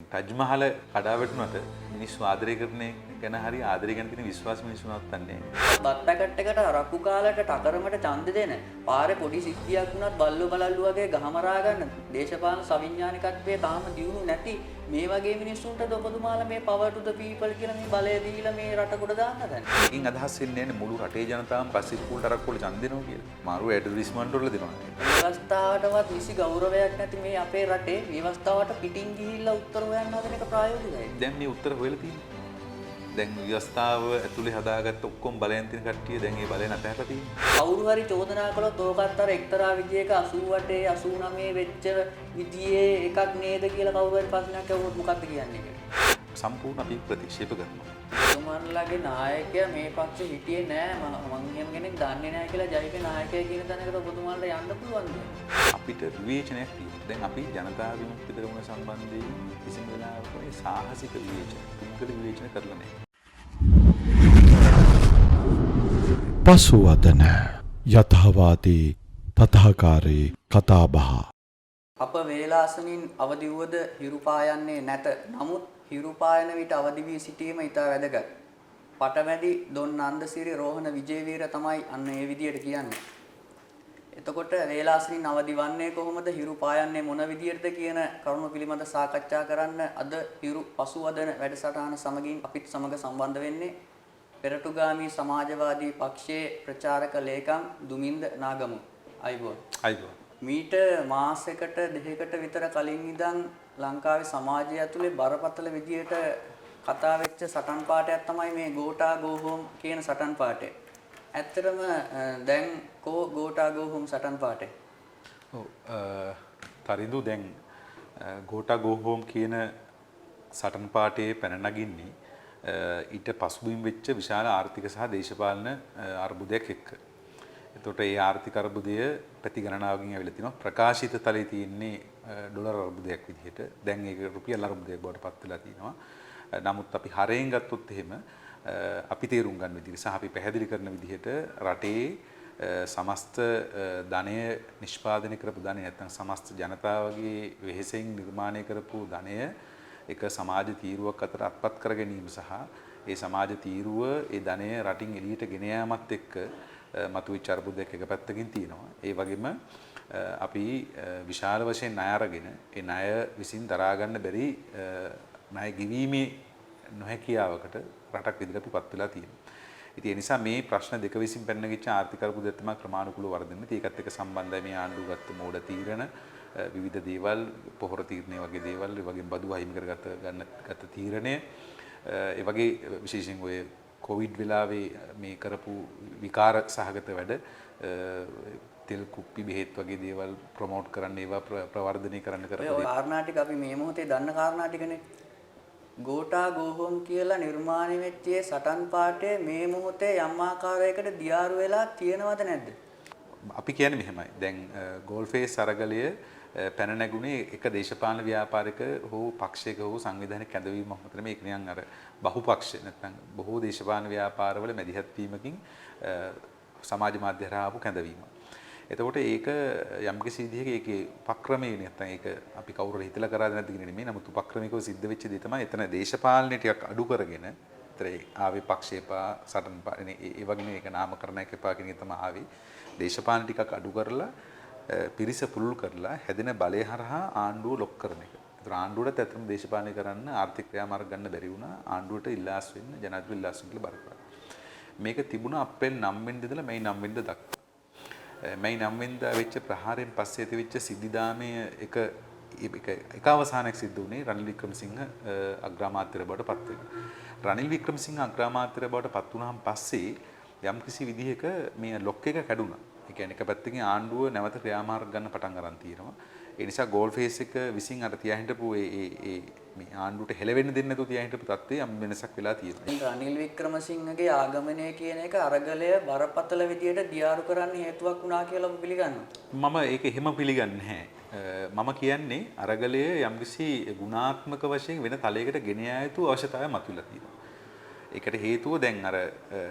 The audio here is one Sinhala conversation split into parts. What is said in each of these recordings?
ටජ් මහල කඩා වැටුණාට මිනිස්සු ආදරය කරන ගැන හරි ආදරය ගැන තියෙන විශ්වාස මිනිස්සු නවත්තන්නේ නැහැ. බත් පැකට් එකට රක්කු කාලට ටකරමට ඡන්ද දෙන පාරේ පොඩි සිද්ධියක් වුණත් බල්ලෝ බලල්ලු වගේ ගහමරා ගන්න දේශපාලන සවිඥානිකත්වයේ තාම දියුණු නැති මේ වගේ මිනිස්සුන්ට ඔබතුමාලා මේ power to the people කියලා මේ බලය දීලා මේ රට කොට දාන්න දැන්. මේකෙන් අදහස් වෙන්නේ නැහැ මුළු රටේ ජනතාවම පස්සේ ස්කූල් තරක් වල ඡන්ද දෙනවා කියලා. මාරු ඇඩ්වර්ටයිස්මන්ට් වල දෙනවා. ව්‍යවස්ථාවටවත් නිසි ගෞරවයක් නැති මේ අපේ රටේ ව්‍යවස්ථාවට පිටින් ගිහිල්ලා උත්තර හොයන්න හදන එක ප්‍රායෝගිකයි. දැන් මේ උත්තර හොයලා තියෙන්නේ. දැන් ව්‍යවස්ථාව ඇතුලේ හදාගත්ත ඔක්කොම බලයන් තියෙන කට්ටිය දැන් ඒ බලය නැතහැරලා තියෙනවා. කවුරු හරි චෝදනා කළොත් ඕකත් අර එක්තරා විදියක 88 89 වෙච්ච විදියේ එකක් නේද කියලා කවුරු හරි ප්‍රශ්නයක් අහුවොත් මොකක්ද කියන්නේ කියලා. සම්පූර්ණ අපි ප්‍රතික්ෂේප කරනවා. ඔබතුමාලගේ නායකයා මේ පක්ෂේ හිටියේ නෑ මම එහෙම කෙනෙක් දන්නේ නෑ කියලා ජයික නායකයා කියන තැනකට ඔබතුමාලට යන්න පුළුවන්ද? අපිට විවේචනයක් තියෙනවා. දැන් අපි ජනතා විමුක්ති පෙරමුණ සම්බන්ධයෙන් කිසිම වෙලාවක මේ සාහසික විවේචන, පුද්ගල විවේචන කරලා නැහැ. පසුවදන යථාවාදී තථාකාරී කතාබහ අප වේලාසනින් අවදි වුවද හිරු පායන්නේ නැත. නමුත් හිරු පායන විට අවදි වී සිටීම ඉතා වැදගත්. පටමැදි දොන් නන්දසිරි රෝහණ විජේවීර තමයි අන්න ඒ විදියට කියන්නේ. එතකොට වේලාසනින් අවදි වන්නේ කොහොමද, හිරු පායන්නේ මොන විදියටද කියන කරුණු පිළිබඳ සාකච්ඡා කරන්න අද හිරු පසුවදන වැඩසටහන සමගින් අපිත් සමග සම්බන්ධ වෙන්නේ පෙරටුගාමී සමාජවාදී පක්ෂයේ ප්‍රචාරක ලේකම් දුමින්ද නාගමු. අයිබෝන්. අයිබෝන්. මීට මාසයකට දෙකකට විතර කලින් ඉඳන් ලංකාවේ සමාජය ඇතුලේ බරපතල විදියට කතා වෙච්ච සටන් පාඨයක් තමයි මේ ගෝටා ගෝ හෝම් කියන සටන් පාඨය. ඇත්තටම දැන් කෝ ගෝටා ගෝ හෝම් සටන් පාඨය? ඔව් තරිඳු දැන් ගෝටා ගෝ හෝම් කියන සටන් පාඨයේ පැන නගින්නේ ඊට පසුබිම් වෙච්ච විශාල ආර්ථික සහ දේශපාලන අර්බුදයක් එක්ක. එතකොට ඒ ආර්ථික අර්බුදය පැති ගණනාවකින් ඇවිල්ලා තිනවා. ප්‍රකාශිත තලයේ තියෙන්නේ ඩොලර් අර්බුදයක් විදිහට. දැන් ඒක රුපියල් අර්බුදයක් බවට පත් වෙලා තිනවා. නමුත් අපි හරයෙන් ගත්තොත් එහෙම අපි තේරුම් ගන්න විදිහට සහ අපි පැහැදිලි කරන විදිහට රටේ සමස්ත ධනය නිෂ්පාදනය කරපු ධනය නැත්නම් සමස්ත ජනතාවගේ වෙහෙසෙන් නිර්මාණය කරපු ධනය එක සමාජ තීරුවක් අතර අත්පත් කර ගැනීම සහ ඒ සමාජ තීරුව ඒ ධනය රටින් එළියට ගෙන යාමත් එක්ක මතුවෙච්ච අර්බුදයක් එක පැත්තකින් තියෙනවා. ඒ වගේම අපි විශාල වශයෙන් ණය අරගෙන ඒ ණය විසින් දරා ගන්න බැරි ණය ගෙවීමේ නොහැකියාවකට රටක් විදිහට අපිපත් වෙලා තියෙනවා. ඉතින් ඒ නිසා මේ ප්‍රශ්න දෙක විසින් පැනනගිච්ච ආර්ථික අර්බුදය තමයි ක්‍රමානුකූලව වර්ධනය. ඒකත් එක්ක සම්බන්ධයි මේ ආණ්ඩුව ගත්ත මෝඩ තීරණ, විවිධ දේවල්, පොහොර තීරණය වගේ දේවල්, ඒ වගේම බදු අහිමි කරගත්ත තීරණය, ඒ වගේ විශේෂයෙන් ඔය කොවිඩ් වෙලාවේ මේ කරපු විකාර සහගත වැඩ, තෙල් කුප්පි බෙහෙත් වගේ දේවල් ප්‍රොමෝට් කරන්න, ඒවා ප්‍රවර්ධනය කරන්න කරපු ඔය කාරණා ටික අපි මේ මොහොතේ දන්න කාරණා ටිකනේ. ගෝටා ගෝ හෝම් කියලා නිර්මාණය වෙච්ච සටන් පාඨය මේ මොහොතේ යම් ආකාරයකට දියාරු වෙලා තියෙනවද නැද්ද? අපි කියන්නේ මෙහෙමයි. දැන් ගෝල්ෆේස් අරගලය පැන නැගුණේ එක දේශපාලන ව්‍යාපාරික හෝ පක්ෂයක හෝ සංවිධානයක කැඳවීමක් මත මේක නිකන් අර බහුපක්ෂ නැත්නම් බොහෝ දේශපාලන ව්‍යාපාරවල මැදිහත් වීමකින් සමාජ මාධ්‍ය හරහා ආපු කැඳවීම. එතකොට ඒක යම්කිසි විදිහක ඒකේ උපක්‍රමයේ නැත්නම් ඒක අපි කවුරු හිතලා කරාද නැද්ද කියන නෙමෙයි. නමුත් උපක්‍රමිකව සිද්ධ වෙච්ච දේ තමයි එතන දේශපාලනේ ටිකක් අඩු කරගෙන ඒතරේ ආවේ පක්ෂේපා සටන් පානේ ඒ වගේ මේක නාමකරණයක් එපා කියන එක තමයි ආවේ. දේශපාලන ටිකක් අඩු කරලා පිරිස පුළුල් කරලා හැදෙන බලය හරහා ආණ්ඩුව ලොක් කරන එක. ඒතර ආණ්ඩුවට ඇත්තම දේශපාලනය කරන්න ආර්ථික ක්‍රියාමාර්ග ගන්න බැරි වුණා. ආණ්ඩුවට ඉල්ලාස් වෙන්න ජනාධිපති ඉල්ලාස් වෙන්න බර කරා. මේක තිබුණා අප්‍රේල් 9 වෙනිදා ඉඳලා මැයි 9 වෙනිදා දක්වා. මැයි 9 වෙනිදා වෙච්ච ප්‍රහාරයෙන් පස්සේ ඇතිවෙච්ච සිද්ධාමයේ එක අවසානයක් සිද්ධ වුණේ රනිල් වික්‍රමසිංහ අග්‍රාමාත්‍යර බවට පත් වෙනවා. රනිල් වික්‍රමසිංහ අග්‍රාමාත්‍යර බවට පත් වුණාන් පස්සේ යම්කිසි විදිහක මේ ලොක් එක කැඩුනා. ඒ කියන්නේ එක පැත්තකින් ආණ්ඩුව නැවත ක්‍රියාමාර්ග ගන්න පටන් ගන්න තියෙනවා. ඒ නිසා ගෝල් ෆේස් එක විසින් අර තියා හිටපු මේ ආණ්ඩුවට හෙලවෙන්න දෙන්නේ නැතුව තියා හිටපු තත්ත්වයේ යම් වෙනසක් වෙලා තියෙනවා. රනිල් වික්‍රමසිංහගේ ආගමනය කියන එක අරගලය බරපතල විදියට දියාරු කරන්න හේතුවක් වුණා කියලා ඔබ පිළිගන්නවා? මම ඒක එහෙම පිළිගන්නේ නැහැ. මම කියන්නේ අරගලය යම්කිසි ගුණාත්මක වශයෙන් වෙන තලයකට ගෙන යා යුතු අවශ්‍යතාවය මතුවලා තියෙනවා. ඒකට හේතුව දැන් අර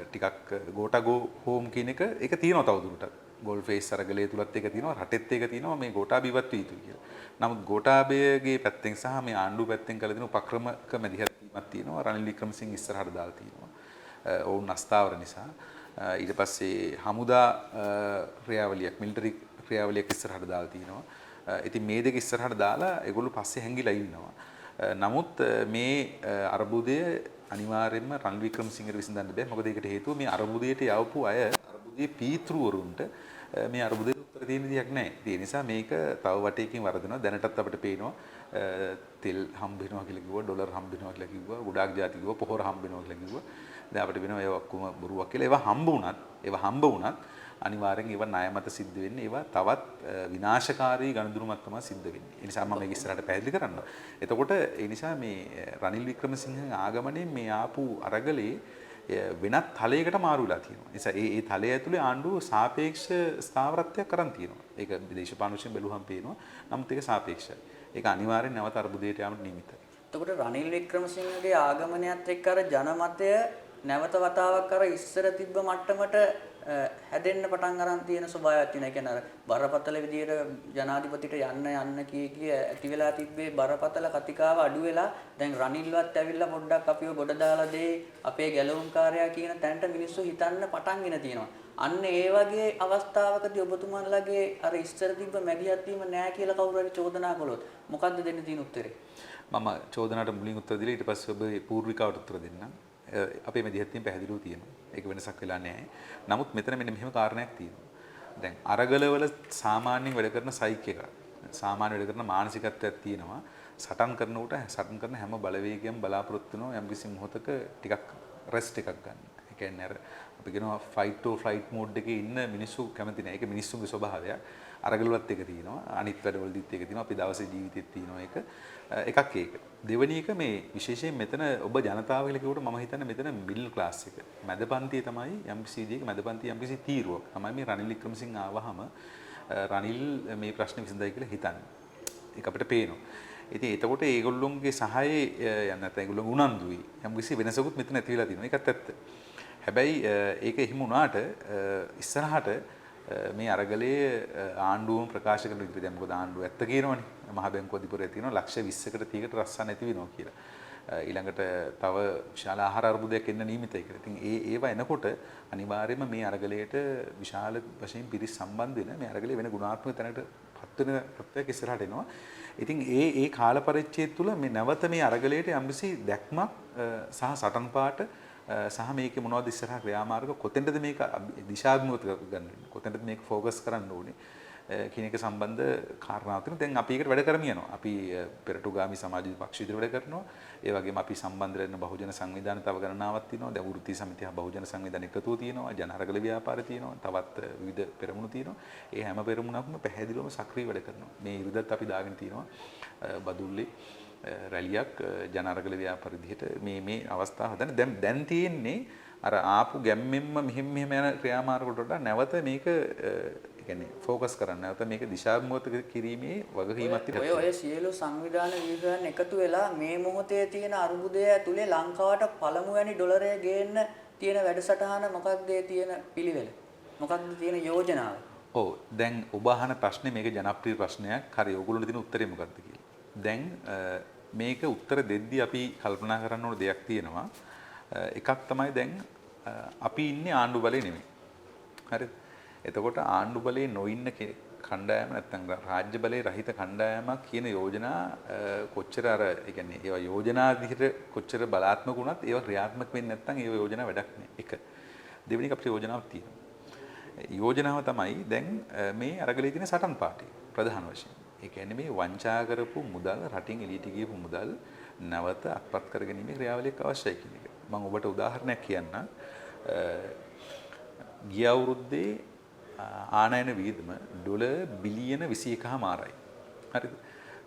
ටිකක් ගෝටා ගෝ හෝම් කියන එක ඒක තියෙනවා තවදුරටත්. ගෝල් ෆේස් අරගලයේ තුලත් ඒක තියෙනවා රටෙත් ඒක තියෙනවා මේ ගෝඨාභය ඉවත් විය යුතුයි කියලා. නමුත් ගෝඨාභයගේ පැත්තෙන් සහ මේ ආණ්ඩුව පැත්තෙන් කළ දෙන උපක්‍රමක මැදිහත් වීමක් තියෙනවා. රනිල් වික්‍රමසිංහ ඉස්සරහට දාලා තියෙනවා. ඔවුන් අස්ථාවර නිසා. ඊට පස්සේ හමුදා ක්‍රියාවලියක් මිලිටරි ක්‍රියාවලියක් ඉස්සරහට දාලා තියෙනවා. ඉතින් මේ දෙක ඉස්සරහට දාලා ඒගොල්ලෝ පස්සේ හැංගිලා ඉන්නවා. නමුත් මේ අර්බුදය අනිවාර්යයෙන්ම රනිල් වික්‍රමසිංහට විසඳන්න බෑ. මොකද ඒකට හේතුව මේ අර්බුදයට යවපු අය අර්බුදයේ පීතෘවරුන්ට මේ අර්බුදයට උත්තර දෙන්න දෙයක් නැහැ. ඒ නිසා මේක තව වටයකින් වරදනවා. දැනටත් අපිට පේනවා තෙල් හම්බ වෙනවා කියලා කිව්වා, ඩොලර් හම්බ වෙනවා කියලා කිව්වා, ගොඩාක් ಜಾති කිව්වා, පොහොර හම්බ වෙනවා කියලා කිව්වා. දැන් අපිට වෙනවා ඒවා ඔක්කොම බොරුවක් කියලා. ඒවා හම්බ වුණත් අනිවාර්යෙන් ඒවා ණය මත සිද්ධ වෙන්නේ. ඒවා තවත් විනාශකාරී ගණදුරුමක් තමයි සිද්ධ වෙන්නේ. ඒ නිසා මම මේක ඉස්සරහට පැහැදිලි කරන්නම්. එතකොට ඒ නිසා මේ රනිල් වික්‍රමසිංහ ආගමනයෙන් මේ ආපු අරගලේ වෙනත් තලයකට මාරු වෙලා තියෙනවා. නිසා ඒ තලය ඇතුලේ ආණ්ඩුව සාපේක්ෂ ස්ථාවරත්වයක් කරන් තියෙනවා. ඒක දේශපාලන වශයෙන් බැලුවම පේනවා. නමුත් ඒක සාපේක්ෂයි. ඒක අනිවාර්යෙන් නැවත අර්බුදයට යාමට නිමිතයි. එතකොට රනිල් වික්‍රමසිංහගේ ආගමනයත් එක්ක අර ජනමතය නැවත වතාවක් අර ඉස්සර තිබ්බ මට්ටමට හැදෙන්න පටන් අරන් තියෙන ස්වභාවයක් තියෙනවා. ඒ කියන්නේ අර බරපතල විදියට ජනාධිපතිට යන්න කිය ඇති වෙලා තිබ්බේ බරපතල කතිකාව අඩු වෙලා දැන් රනිල්වත් ඇවිල්ලා පොඩ්ඩක් අපිව ගොඩ දාලා දෙයි අපේ ගැලවුම්කාරයා කියන තැනට මිනිස්සු හිතන්න පටන්ගෙන තියෙනවා. අන්න ඒ වගේ අවස්ථාවකදී ඔබතුමන්ලගේ අර ඉස්සර තිබ්බ මැදිහත් වීම නැහැ කියලා කවුරු හරි චෝදනා කළොත් මොකද්ද දෙන්න තියෙන උත්තරේ? මම චෝදනාවට මුලින් උත්තර දීලා ඊට පස්සේ ඔබ පූර්විකාවට උත්තර දෙන්නම්. අපේ මැදිහත් වීම පැහැදිලිව තියෙනවා. ඒක වෙනසක් වෙලා නැහැ. නමුත් මෙතන මෙන්න මෙහෙම කාරණයක් තියෙනවා. දැන් අරගලවල සාමාන්‍යයෙන් වැඩ කරන සයික් එක සාමාන්‍ය වැඩ කරන මානසිකත්වයක් තියෙනවා. සටන් කරනකොට සටන් කරන හැම බලවේගයක්ම බලාපොරොත්තු වෙනවා යම්කිසි මොහොතක ටිකක් රෙස්ට් එකක් ගන්න. ඒ කියන්නේ අර අපි කියනවා ෆයිට් ටු ෆ්ලයිට් මෝඩ් එකේ ඉන්න මිනිස්සු කැමති නැහැ. ඒක මිනිස්සුන්ගේ ස්වභාවයක්. අරගලවලත් එක තියෙනවා. අනිත් වැඩවලදීත් ඒක තියෙනවා. අපි දවසේ ජීවිතෙත් තියෙනවා ඒක. එකක් ඒක. දෙවෙනි එක මේ විශේෂයෙන් මෙතන ඔබ ජනතාව කියලා කිව්වට මම හිතන්නේ මෙතන මිඩල් ක්ලාස් එක. මැදපන්තිය තමයි යම්කිසි දෙයක මැදපන්තිය යම්කිසි තීරුවක්. තමයි මේ රනිල් වික්‍රමසිංහ ආවහම රනිල් මේ ප්‍රශ්නේ විසඳයි කියලා හිතන්නේ. ඒක අපිට පේනවා. ඉතින් එතකොට ඒගොල්ලොන්ගේ සහායේ යන්න නැත්නම් ඒගොල්ලෝ උනන්දුයි. යම්කිසි වෙනසකුත් මෙතන ඇති වෙලා තියෙනවා. ඒකත් ඇත්ත. හැබැයි ඒක එහෙම වුණාට ඉස්සරහට මේ අරගලයේ ආණ්ඩුවම ප්‍රකාශ කරන විදිහට දැන් මොකද ආණ්ඩුව ඇත්ත කියනවනේ මහ බැංකුව අධිපතිවරයා තියෙනවා ලක්ෂ 20කට 30කට රස්සා නැති වෙනවා කියලා. ඊළඟට තව විශාල ආහාර අර්බුදයක් එන්න නියමිතයි කියලා. ඉතින් ඒවා එනකොට අනිවාර්යයෙන්ම මේ අරගලයට විශාල වශයෙන් පිරිස් සම්බන්ධ වෙන මේ අරගලයේ වෙන ගුණාත්මක තැනකට පත් වෙන තත්ත්වයක් ඉස්සරහට එනවා. ඉතින් ඒ කාල පරිච්ඡේදය තුළ මේ නැවත මේ අරගලයට යම්කිසි දැක්මක් සහ සටන් පාට සහ මේකේ මොනවද ඉස්සරහා ක්‍රියාමාර්ග කොතෙන්ද මේක දිශාභිමුඛ ගන්න කොතෙන්ද මේක ફોකස් කරන්න ඕනේ කියන එක සම්බන්ධ කාරණා තියෙනවා. දැන් අපි ඒකට වැඩ කරමින් යනවා. අපි පෙරටුගාමි සමාජ පක්ෂ විදිහට වැඩ කරනවා. ඒ වගේම අපි සම්බන්ධ වෙන බහුජන සංවිධාන තව ගණනාවක් තියෙනවා. දැන් වෘත්ති සමිතිය බහුජන සංවිධාන එකතුව තියෙනවා. ජනහරගල ව්‍යාපාර තියෙනවා. තවත් විවිධ පෙරමුණු තියෙනවා. ඒ හැම පෙරමුණක්ම පැහැදිලිවම සක්‍රිය වැඩ කරනවා. මේ ඉරිදත් අපි දාගෙන තියෙනවා. බදුල්ලේ රැලියක් ජනරගල ව්‍යාපාර විදිහට මේ අවස්ථාව හදන දැන් තියෙන්නේ අර ආපු ගැම්මෙන්ම මෙහෙම යන ක්‍රියාමාර්ග වලට නැවත මේක කියන්නේ ફોකස් කරන්න නැවත මේක දිශාභිමුඛ කිරීමේ වගකීමක් තියෙනවා. ඔය සියලු සංවිධාන විවිධයන් එකතු වෙලා මේ මොහොතේ තියෙන අර්බුදය ඇතුලේ ලංකාවට පළමුවැනි ඩොලරය ගේන්න තියෙන වැඩසටහන මොකක්ද තියෙන පිළිවෙල? මොකක්ද තියෙන යෝජනාව? ඔව් දැන් ඔබ අහන ප්‍රශ්නේ මේක ජනප්‍රිය ප්‍රශ්නයක්. හරි ඔයගොල්ලෝ දෙන උත්තරේ මොකක්ද කියලා. දැන් මේක උත්තර දෙද්දී අපි කල්පනා කරන්න ඕන දෙයක් තියෙනවා. එකක් තමයි දැන් අපි ඉන්නේ ආණ්ඩු බලේ නෙමෙයි. හරිද? එතකොට ආණ්ඩු බලේ නොඉන්න කණ්ඩායම නැත්නම් රාජ්‍ය බලේ රහිත කණ්ඩායමක් කියන යෝජනා කොච්චර අර ඒ කියන්නේ ඒවා යෝජනා විදිහට කොච්චර බලාත්මක වුණත් ඒවා ක්‍රියාත්මක වෙන්නේ නැත්නම් ඒ යෝජනා වැඩක් නෑ. එක. දෙවෙනි එක අපිට යෝජනාවක් තියෙනවා. යෝජනාව තමයි දැන් මේ අරගලේ තියෙන සටන් පාටි ප්‍රධාන වශයෙන්. ඒ කියන්නේ මේ වංචා කරපු මුදල් රටින් එළියට ගියපු මුදල් නැවත අත්පත් කරගැනීමේ ක්‍රියාවලියක් අවශ්‍යයි කියන එක. මම ඔබට උදාහරණයක් කියන්නම්. ගිය අවුරුද්දේ ආනයන වියදම ඩොලර් බිලියන 21.5යි. හරිද?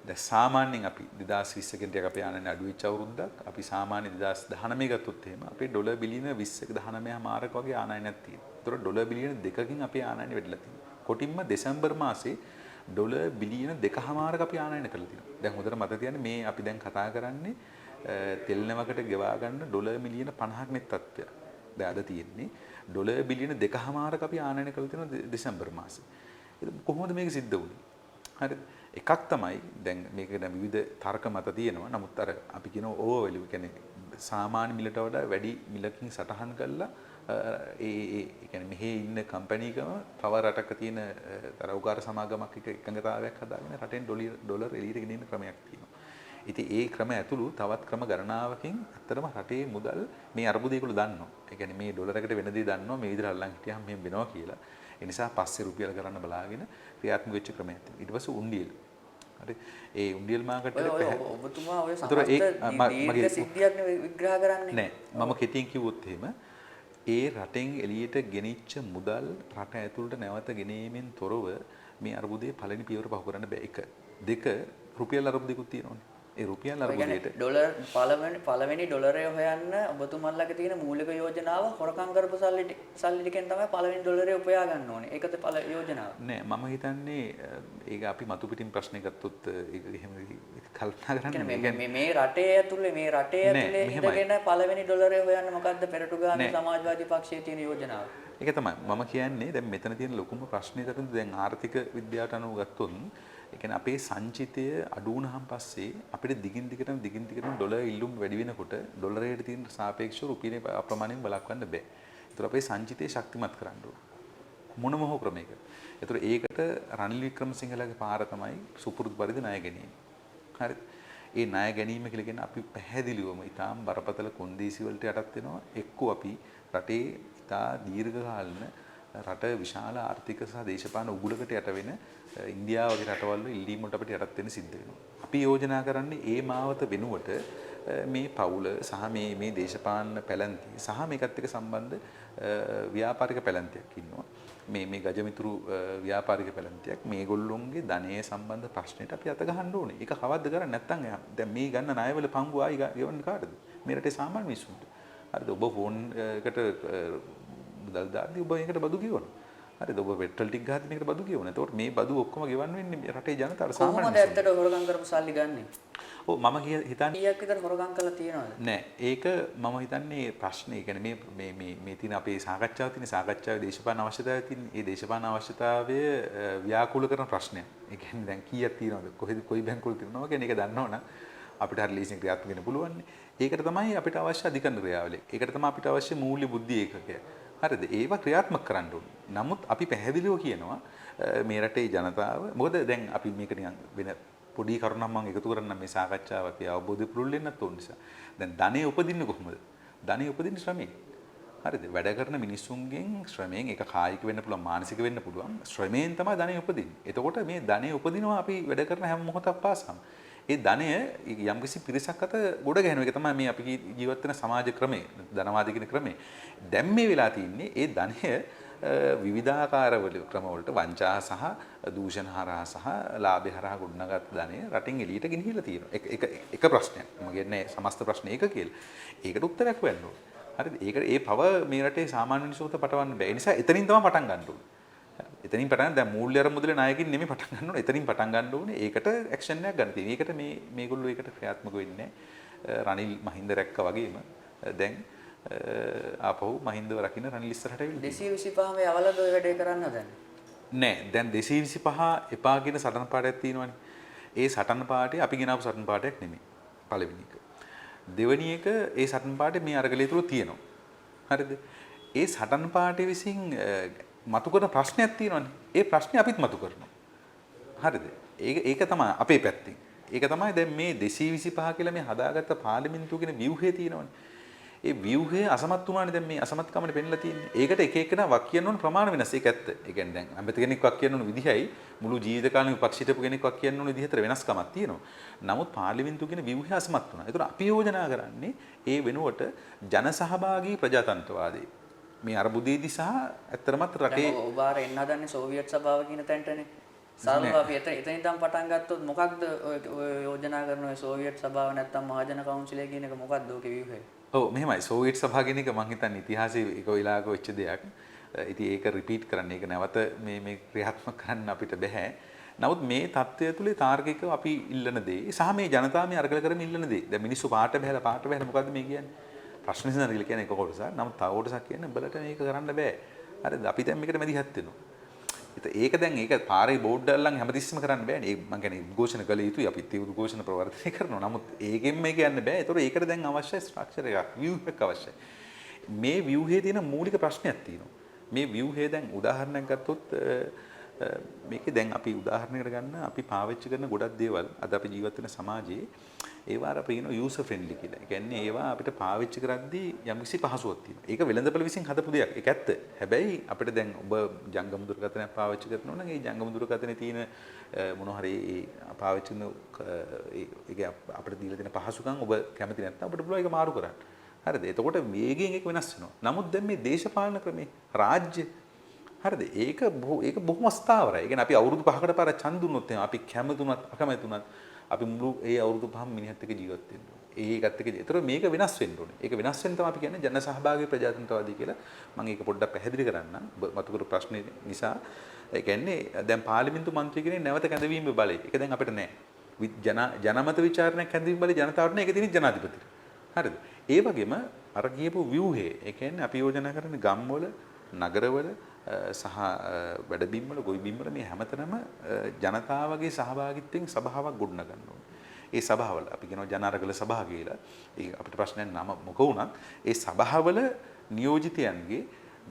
දැන් සාමාන්‍යයෙන් අපි 2020 කට අපේ ආනයන අඩු වෙච්ච අවුරුද්දක් අපි සාමාන්‍ය 2019 ගත්තොත් එහෙම අපේ ඩොලර් බිලියන 20ක 19.5ක වගේ ආනයනයක් තියෙනවා. ඒතර ඩොලර් බිලියන 2කින් අපේ ආනයන වැඩිලා තියෙනවා. කොටින්ම දෙසැම්බර් මාසේ ඩොලර් බිලියන 2.5ක අපි ආනයන කරලා තියෙනවා. දැන් හොඳට මතක තියාගන්න මේ අපි දැන් කතා කරන්නේ තෙල් නැවකට ගෙවා ගන්න ඩොලර් මිලියන 50ක් නෙත් තත්ත්වයක්. දැන් අද තියෙන්නේ ඩොලර් බිලියන 2.5ක අපි ආනයනය කළ තියෙනවා දෙසැම්බර් මාසේ. ඒක කොහොමද මේක සිද්ධ වුනේ? හරිද? එකක් තමයි දැන් මේක දැන් විවිධ තර්ක මත තියෙනවා. නමුත් අර අපි කියන ඕවර් වැලියු කියන්නේ සාමාන්‍ය මිලට වඩා වැඩි මිලකින් සටහන් කළා ඒ කියන්නේ මෙහි ඉන්න කම්පැනි එකම තව රටක තියෙන තරවකාර සමාගමක් එක එකඟතාවයක් හදාගෙන රටෙන් ඩොලර් එළියට ගෙනියන ක්‍රමයක් තියෙනවා. ඉතින් ඒ ක්‍රම ඇතුළු තවත් ක්‍රම ගණනාවකින් ඇත්තටම රටේ මුදල් මේ අර්බුදය ඒගොල්ලෝ දන්නවා. ඒ කියන්නේ මේ ඩොලරයකට වෙන දේ දන්නවා මේ විදිහට අල්ලන් හිටියම මෙහෙම වෙනවා කියලා. ඒ නිසා පස්සේ රුපියල් කරන්න බලාගෙන ක්‍රියාත්මක වෙච්ච ක්‍රමයක් තියෙනවා. ඊට පස්සේ උණ්ඩියල්. හරි. ඒ උණ්ඩියල් මාකට් එක ඔබතුමා ඔය සමස්ත දීර්ඝ සිද්ධියක් විග්‍රහ කරන්නේ නෑ. මම කෙටියෙන් කිව්වොත් එහෙම ඒ රටෙන් එළියට ගෙනිච්ච මුදල් රට ඇතුළට නැවත ගෙනීමෙන් තොරව මේ අර්බුදයේ පළවෙනි පියවර පහු කරන්න බෑ. එක. දෙක රුපියල් අර්බුදයකුත් තියෙනවනේ. ඒ රුපියල් අර්බුදයට ඩොලර් පළවෙනි ඩොලරය හොයන්න ඔබතුමන්ලගේ තියෙන මූලික යෝජනාව හොරකම් කරපු සල්ලි ටිකෙන් තමයි පළවෙනි ඩොලරය උපයා ගන්න ඕනේ. ඒකද යෝජනාව. නෑ මම හිතන්නේ ඒක අපි මතු පිටින් ප්‍රශ්නේ ගත්තොත් ඒක එහෙම කල්පනා කරන්න මේ රටේ ඇතුලේ ඉඳගෙන පළවෙනි ඩොලරය හොයන්න මොකද්ද පෙරටුගාමී සමාජවාදී පක්ෂයේ තියෙන යෝජනාව? ඒක තමයි මම කියන්නේ දැන් මෙතන තියෙන ලොකුම ප්‍රශ්නේ තමයි දැන් ආර්ථික විද්‍යාවට අනුව ගත්තොත් ඒ කියන්නේ අපේ සංචිතය අඩු වුණාන් පස්සේ අපිට දිගින් දිගටම ඩොලර් ඉල්ලුම් වැඩි වෙනකොට ඩොලරයට තියෙන සාපේක්ෂව රුපියලේ අප්‍රමාණයෙන් බලක්වන්න බෑ. ඒතර අපේ සංචිතය ශක්තිමත් කරන්න ඕන. මොනම හෝ ක්‍රමයක. ඒතර ඒකට රනිල් වික්‍රමසිංහලගේ පාර තමයි සුපුරුදු පරිදි ණය ගැනීම. හරිද? ඒ ණය ගැනීම කියලා කියන්නේ අපි පැහැදිලිවම ඊටාම් බරපතල කොන්දේසි වලට යටත් වෙනවා. එක්කෝ අපි රටේ ඉතා දීර්ඝ කාලන රට විශාල ආර්ථික සහ දේශපාලන උගුලකට යට වෙන ඉන්දියාව වගේ රටවල් වල ඉල්ලීම් වලට අපිට යටත් වෙන්න සිද්ධ වෙනවා. අපි යෝජනා කරන්නේ ඒ මාවත වෙනුවට මේ පවුල සහ මේ දේශපාලන පැලැන්තිය සහ මේකත් එක්ක සම්බන්ධ ව්‍යාපාරික පැලැන්තියක් ඉන්නවා. මේ ගජමිතුරු ව්‍යාපාරික පැලැන්තියක් මේගොල්ලොන්ගේ ධනය සම්බන්ධ ප්‍රශ්නෙට අපි අත ගහන්න ඕනේ. ඒක කවද්ද කරන්නේ නැත්නම් දැන් මේ ගන්න ණයවල පංගුව ආයි ගෙවන්න කාටද? මේ රටේ සාමාන්‍ය මිනිස්සුන්ට. හරිද? ඔබ ෆෝන් එකට මුදල් දාද්දී ඔබ ඒකට බදු ගෙවනවා. හරිද? ඔබ පෙට්‍රල් ටික ගහද්දී මේකට බදු ගෙවනවා. එතකොට මේ බදු ඔක්කොම ගෙවන්න වෙන්නේ රටේ ජනතාවට සාමාන්‍ය. කොහොමද ඇත්තට හොරගම් කරපු සල්ලි ගන්නෙ? ඔව් මම හිතන්නේ කීයක් විතර හොරගම් කරලා තියෙනවද? නෑ ඒක මම හිතන්නේ ප්‍රශ්නේ කියන්නේ මේ තියෙන අපේ සාකච්ඡාව තියෙන සාකච්ඡාවේ දේශපාලන අවශ්‍යතාවය තියෙන ඒ දේශපාලන අවශ්‍යතාවය ව්‍යාකූල කරන ප්‍රශ්නයක්. ඒ කියන්නේ දැන් කීයක් තියෙනවද? කොයි බැංකුවල තියෙනවද කියන එක දන්නවනම් අපිට හරි ලීසින් ක්‍රියාත්මක වෙන්න පුළුවන්. ඒකට තමයි අපිට අවශ්‍ය අධිකරණ ක්‍රියාවලිය. ඒකට තමයි අපිට අවශ්‍ය මූල්‍ය බුද්ධි ඒකකය. හරිද? ඒවා ක්‍රියාත්මක කරන්න ඕනේ. නමුත් අපි පැහැදිලිව කියනවා මේ රටේ ජනතාව මොකද දැන් අපි මේක නිකන් වෙන පොඩි කරුණක් මම එකතු කරන්න මේ සාකච්ඡාව අපි අවබෝධය පුරුල් වෙන්නත් ඕන නිසා. දැන් ධනෙ උපදින්නේ කොහොමද? ධනෙ උපදින්නේ ශ්‍රමයෙන්. හරිද? වැඩ කරන මිනිස්සුන්ගෙන් ශ්‍රමයෙන් ඒක කායික වෙන්න පුළුවන් මානසික වෙන්න පුළුවන්. ශ්‍රමයෙන් තමයි ධනෙ උපදින්නේ. එතකොට මේ ධනෙ උපදිනවා අපි වැඩ කරන හැම මොහොතක් පාසාම. ඒ ධනය යම්කිසි පිරිසක් අත ගොඩ ගැහෙන එක තමයි මේ අපි ජීවත් වෙන සමාජ ක්‍රමය, ධනවාදී කියන ක්‍රමය. දැන් මේ වෙලා තින්නේ ඒ ධනය විවිධාකාර ක්‍රමවලට වංචා සහ දූෂණ හරහා සහ ලාභය හරහා ගොඩනගත් ධනය රටින් එළියට ගෙනහිලා තියෙනවා. එක ප්‍රශ්නයක්. මම කියන්නේ සමස්ත ප්‍රශ්නේ ඒක කියලා. ඒකට උත්තරයක් වෙන්න ඕනේ. හරිද? ඒකට ඒ පව මේ රටේ සාමාන්‍ය මිනිසුන්ට පටවන්න බෑ. ඒ නිසා එතනින් තමයි පටන් ගන්න ඕනේ. එතනින් පටන් දැන් මූල්‍ය අරමුදල ණයකින් නෙමෙයි පටන් ගන්න ඕනේ. එතනින් පටන් ගන්න ඕනේ. ඒකට ඇක්ෂන් එකක් ගන්න තියෙනවා. ඒකට මේගොල්ලෝ ඒකට ක්‍රියාත්මක වෙන්නේ රනිල් මහින්ද රැක්කා වගේම දැන් ආපහු මහින්දව රකින්න රනිල් ඉස්සරහට ඇවිල්ලා 225ම යවලද ඔය වැඩේ කරන්න හදන්නේ? නෑ දැන් 225 එපා කියන සටන් පාඩයක් තියෙනවනේ. ඒ සටන් පාඩේ අපි ගෙනාවු සටන් පාඩයක් නෙමෙයි. පළවෙනි එක. දෙවෙනි එක ඒ සටන් පාඩේ මේ අරගලය තුල තියෙනවා. හරිද? ඒ සටන් පාඩේ විසින් මතු කරන ප්‍රශ්නයක් තියෙනවනේ. ඒ ප්‍රශ්නේ අපිත් මතු කරනවා. හරිද? ඒක තමයි අපේ පැත්තෙන්. ඒක තමයි දැන් මේ 225 කියලා මේ හදාගත්ත පාර්ලිමේන්තුව කියන ව්‍යුහය තියෙනවනේ. ඒ ව්‍යුහය අසමත් වුණානේ දැන් මේ අසමත්කමනේ පෙන්නලා තියෙන්නේ. ඒකට එක එකනා වක් කියන්න ඕන ප්‍රමාණ වෙනස්. ඒක ඇත්ත. ඒ කියන්නේ දැන් අම්බෙත කෙනෙක් වක් කියන්න ඕන විදිහයි මුළු ජීවිත කාලෙම විපක්ෂ හිටපු කෙනෙක් වක් කියන්න ඕන විදිහට වෙනස්කමක් තියෙනවා. නමුත් පාර්ලිමේන්තුව කියන ව්‍යුහය අසමත් වුණා. ඒතර අපි යෝජනා කරන්නේ ඒ වෙනුවට ජන සහභාගී ප්‍රජාතන්ත්‍රවාදී මේ අර්බුදයේදී සහ ඇත්තරමත් රටේ ඔබ ආර එන්න හදන්නේ සෝවියට් සභාව කියන තැනටනේ. සාමාන්‍යයෙන් අපි එතන ඉඳන් පටන් ගත්තොත් මොකක්ද ඔය යෝජනා කරන ඔය සෝවියට් සභාව නැත්තම් මහජන කවුන්සිලය කියන එක මොකක්ද ඔකේ ව්‍යුහය? ඔව් මෙහෙමයි සෝවියට් සභාව කියන එක මම හිතන්නේ ඉතිහාසයේ එක වෙලාවක වෙච්ච දෙයක්. ඉතින් ඒක රිපීට් කරන්න ඒක නැවත මේ ක්‍රියාත්මක කරන්න අපිට බෑ. නමුත් මේ தත්ත්වය තුලේ තාර්කිකව අපි ඉල්ලන දේ සහ මේ ජනතාව මේ අරගල කරමින් ඉල්ලන දේ. දැන් මිනිස්සු පාට බහැලා මොකද්ද මේ කියන්නේ? ප්‍රශ්න විසඳන කියලා කියන්නේ එක කොටසක්. නමුත් තව කොටසක් කියන්නේ උඹලට මේක කරන්න බෑ. හරිද? අපි දැන් මේකට මැදිහත් වෙනවා. ඒක දැන් ඒක පාරේ බෝඩ් දාලා හැමතිස්සෙම කරන්න බෑනේ. මම කියන්නේ උද්ඝෝෂණ කළ යුතුයි. අපිත් ඒ උද්ඝෝෂණ ප්‍රවර්තනය කරනවා. නමුත් ඒකෙන් මේක යන්න බෑ. ඒතකොට ඒකට දැන් අවශ්‍ය ස්ට්‍රක්චර් එකක්, view එකක් අවශ්‍යයි. මේ ව්‍යුහයේ තියෙන මූලික ප්‍රශ්නයක් තියෙනවා. මේ ව්‍යුහය දැන් උදාහරණයක් ගත්තොත් මේකේ දැන් අපි උදාහරණයකට ගන්න අපි පාවිච්චි කරන ගොඩක් දේවල් අද අපි ජීවත් වෙන සමාජයේ ඒවා අපි කියන යූසර් ෆ්‍රෙන්ඩ්ලි කියලා. ඒ කියන්නේ ඒවා අපිට පාවිච්චි කරද්දී යම්කිසි පහසුවක් තියෙනවා. ඒක වෙළඳපොළ විසින් හදපු දෙයක්. ඒක ඇත්ත. හැබැයි අපිට දැන් ඔබ ජංගම දුරකථනයක් පාවිච්චි කරනවා නම් ඒ ජංගම දුරකථනයේ තියෙන මොන හරි පාවිච්චි කරන ඒක අපිට දීලා තියෙන පහසුකම් ඔබ කැමති නැත්නම් අපිට පුළුවන් ඒක මාරු කරන්න. හරිද? එතකොට වේගයෙන් ඒක වෙනස් වෙනවා. නමුත් දැන් මේ දේශපාලන ක්‍රමේ රාජ්‍ය හරිද? ඒක බොහොම ස්ථාවරයි. ඒ කියන්නේ අපි අවුරුදු 5කට පාර ඡන්ද දුන්නොත් අපි කැමතුණත් අකමැතුණත් අපි මුළු ඒ අවුරුදු 5ම මිනිහත් එක්ක ජීවත් වෙන්න ඕනේ. ඒකත් එක්ක. ඒතර මේක වෙනස් වෙන්න ඕනේ. ඒක වෙනස් වෙන තමයි අපි කියන්නේ ජන සහභාගී ප්‍රජාතන්ත්‍රවාදී කියලා. මම ඒක පොඩ්ඩක් පැහැදිලි කරන්නම්. මතු කරු ප්‍රශ්නේ නිසා. ඒ කියන්නේ දැන් පාර්ලිමේන්තු මන්ත්‍රී කෙනෙක් නැවත කැඳවීමේ බලය. ඒක දැන් අපිට නැහැ. ජනමත විචාරණයක් කැඳවීම බලය ජනතාවට නෑ. ඒක තියෙන ජනාධිපතිට. හරිද? ඒ වගේම අර කියපු ව්‍යුහේ ඒ කියන්නේ අපි යෝජනා කරන ගම්වල නගරවල සහ වැඩබිම්වල ගොවිබිම්වල මේ හැමතැනම ජනතාවගේ සහභාගීත්වයෙන් සභාවක් ගොඩනගන්න ඕනේ. ඒ සභාවල අපි කියනවා ජනාරගල සභා කියලා. ඒ අපිට ප්‍රශ්නයක් නම මොක වුණත් ඒ සභාවල නියෝජිතයන්ගේ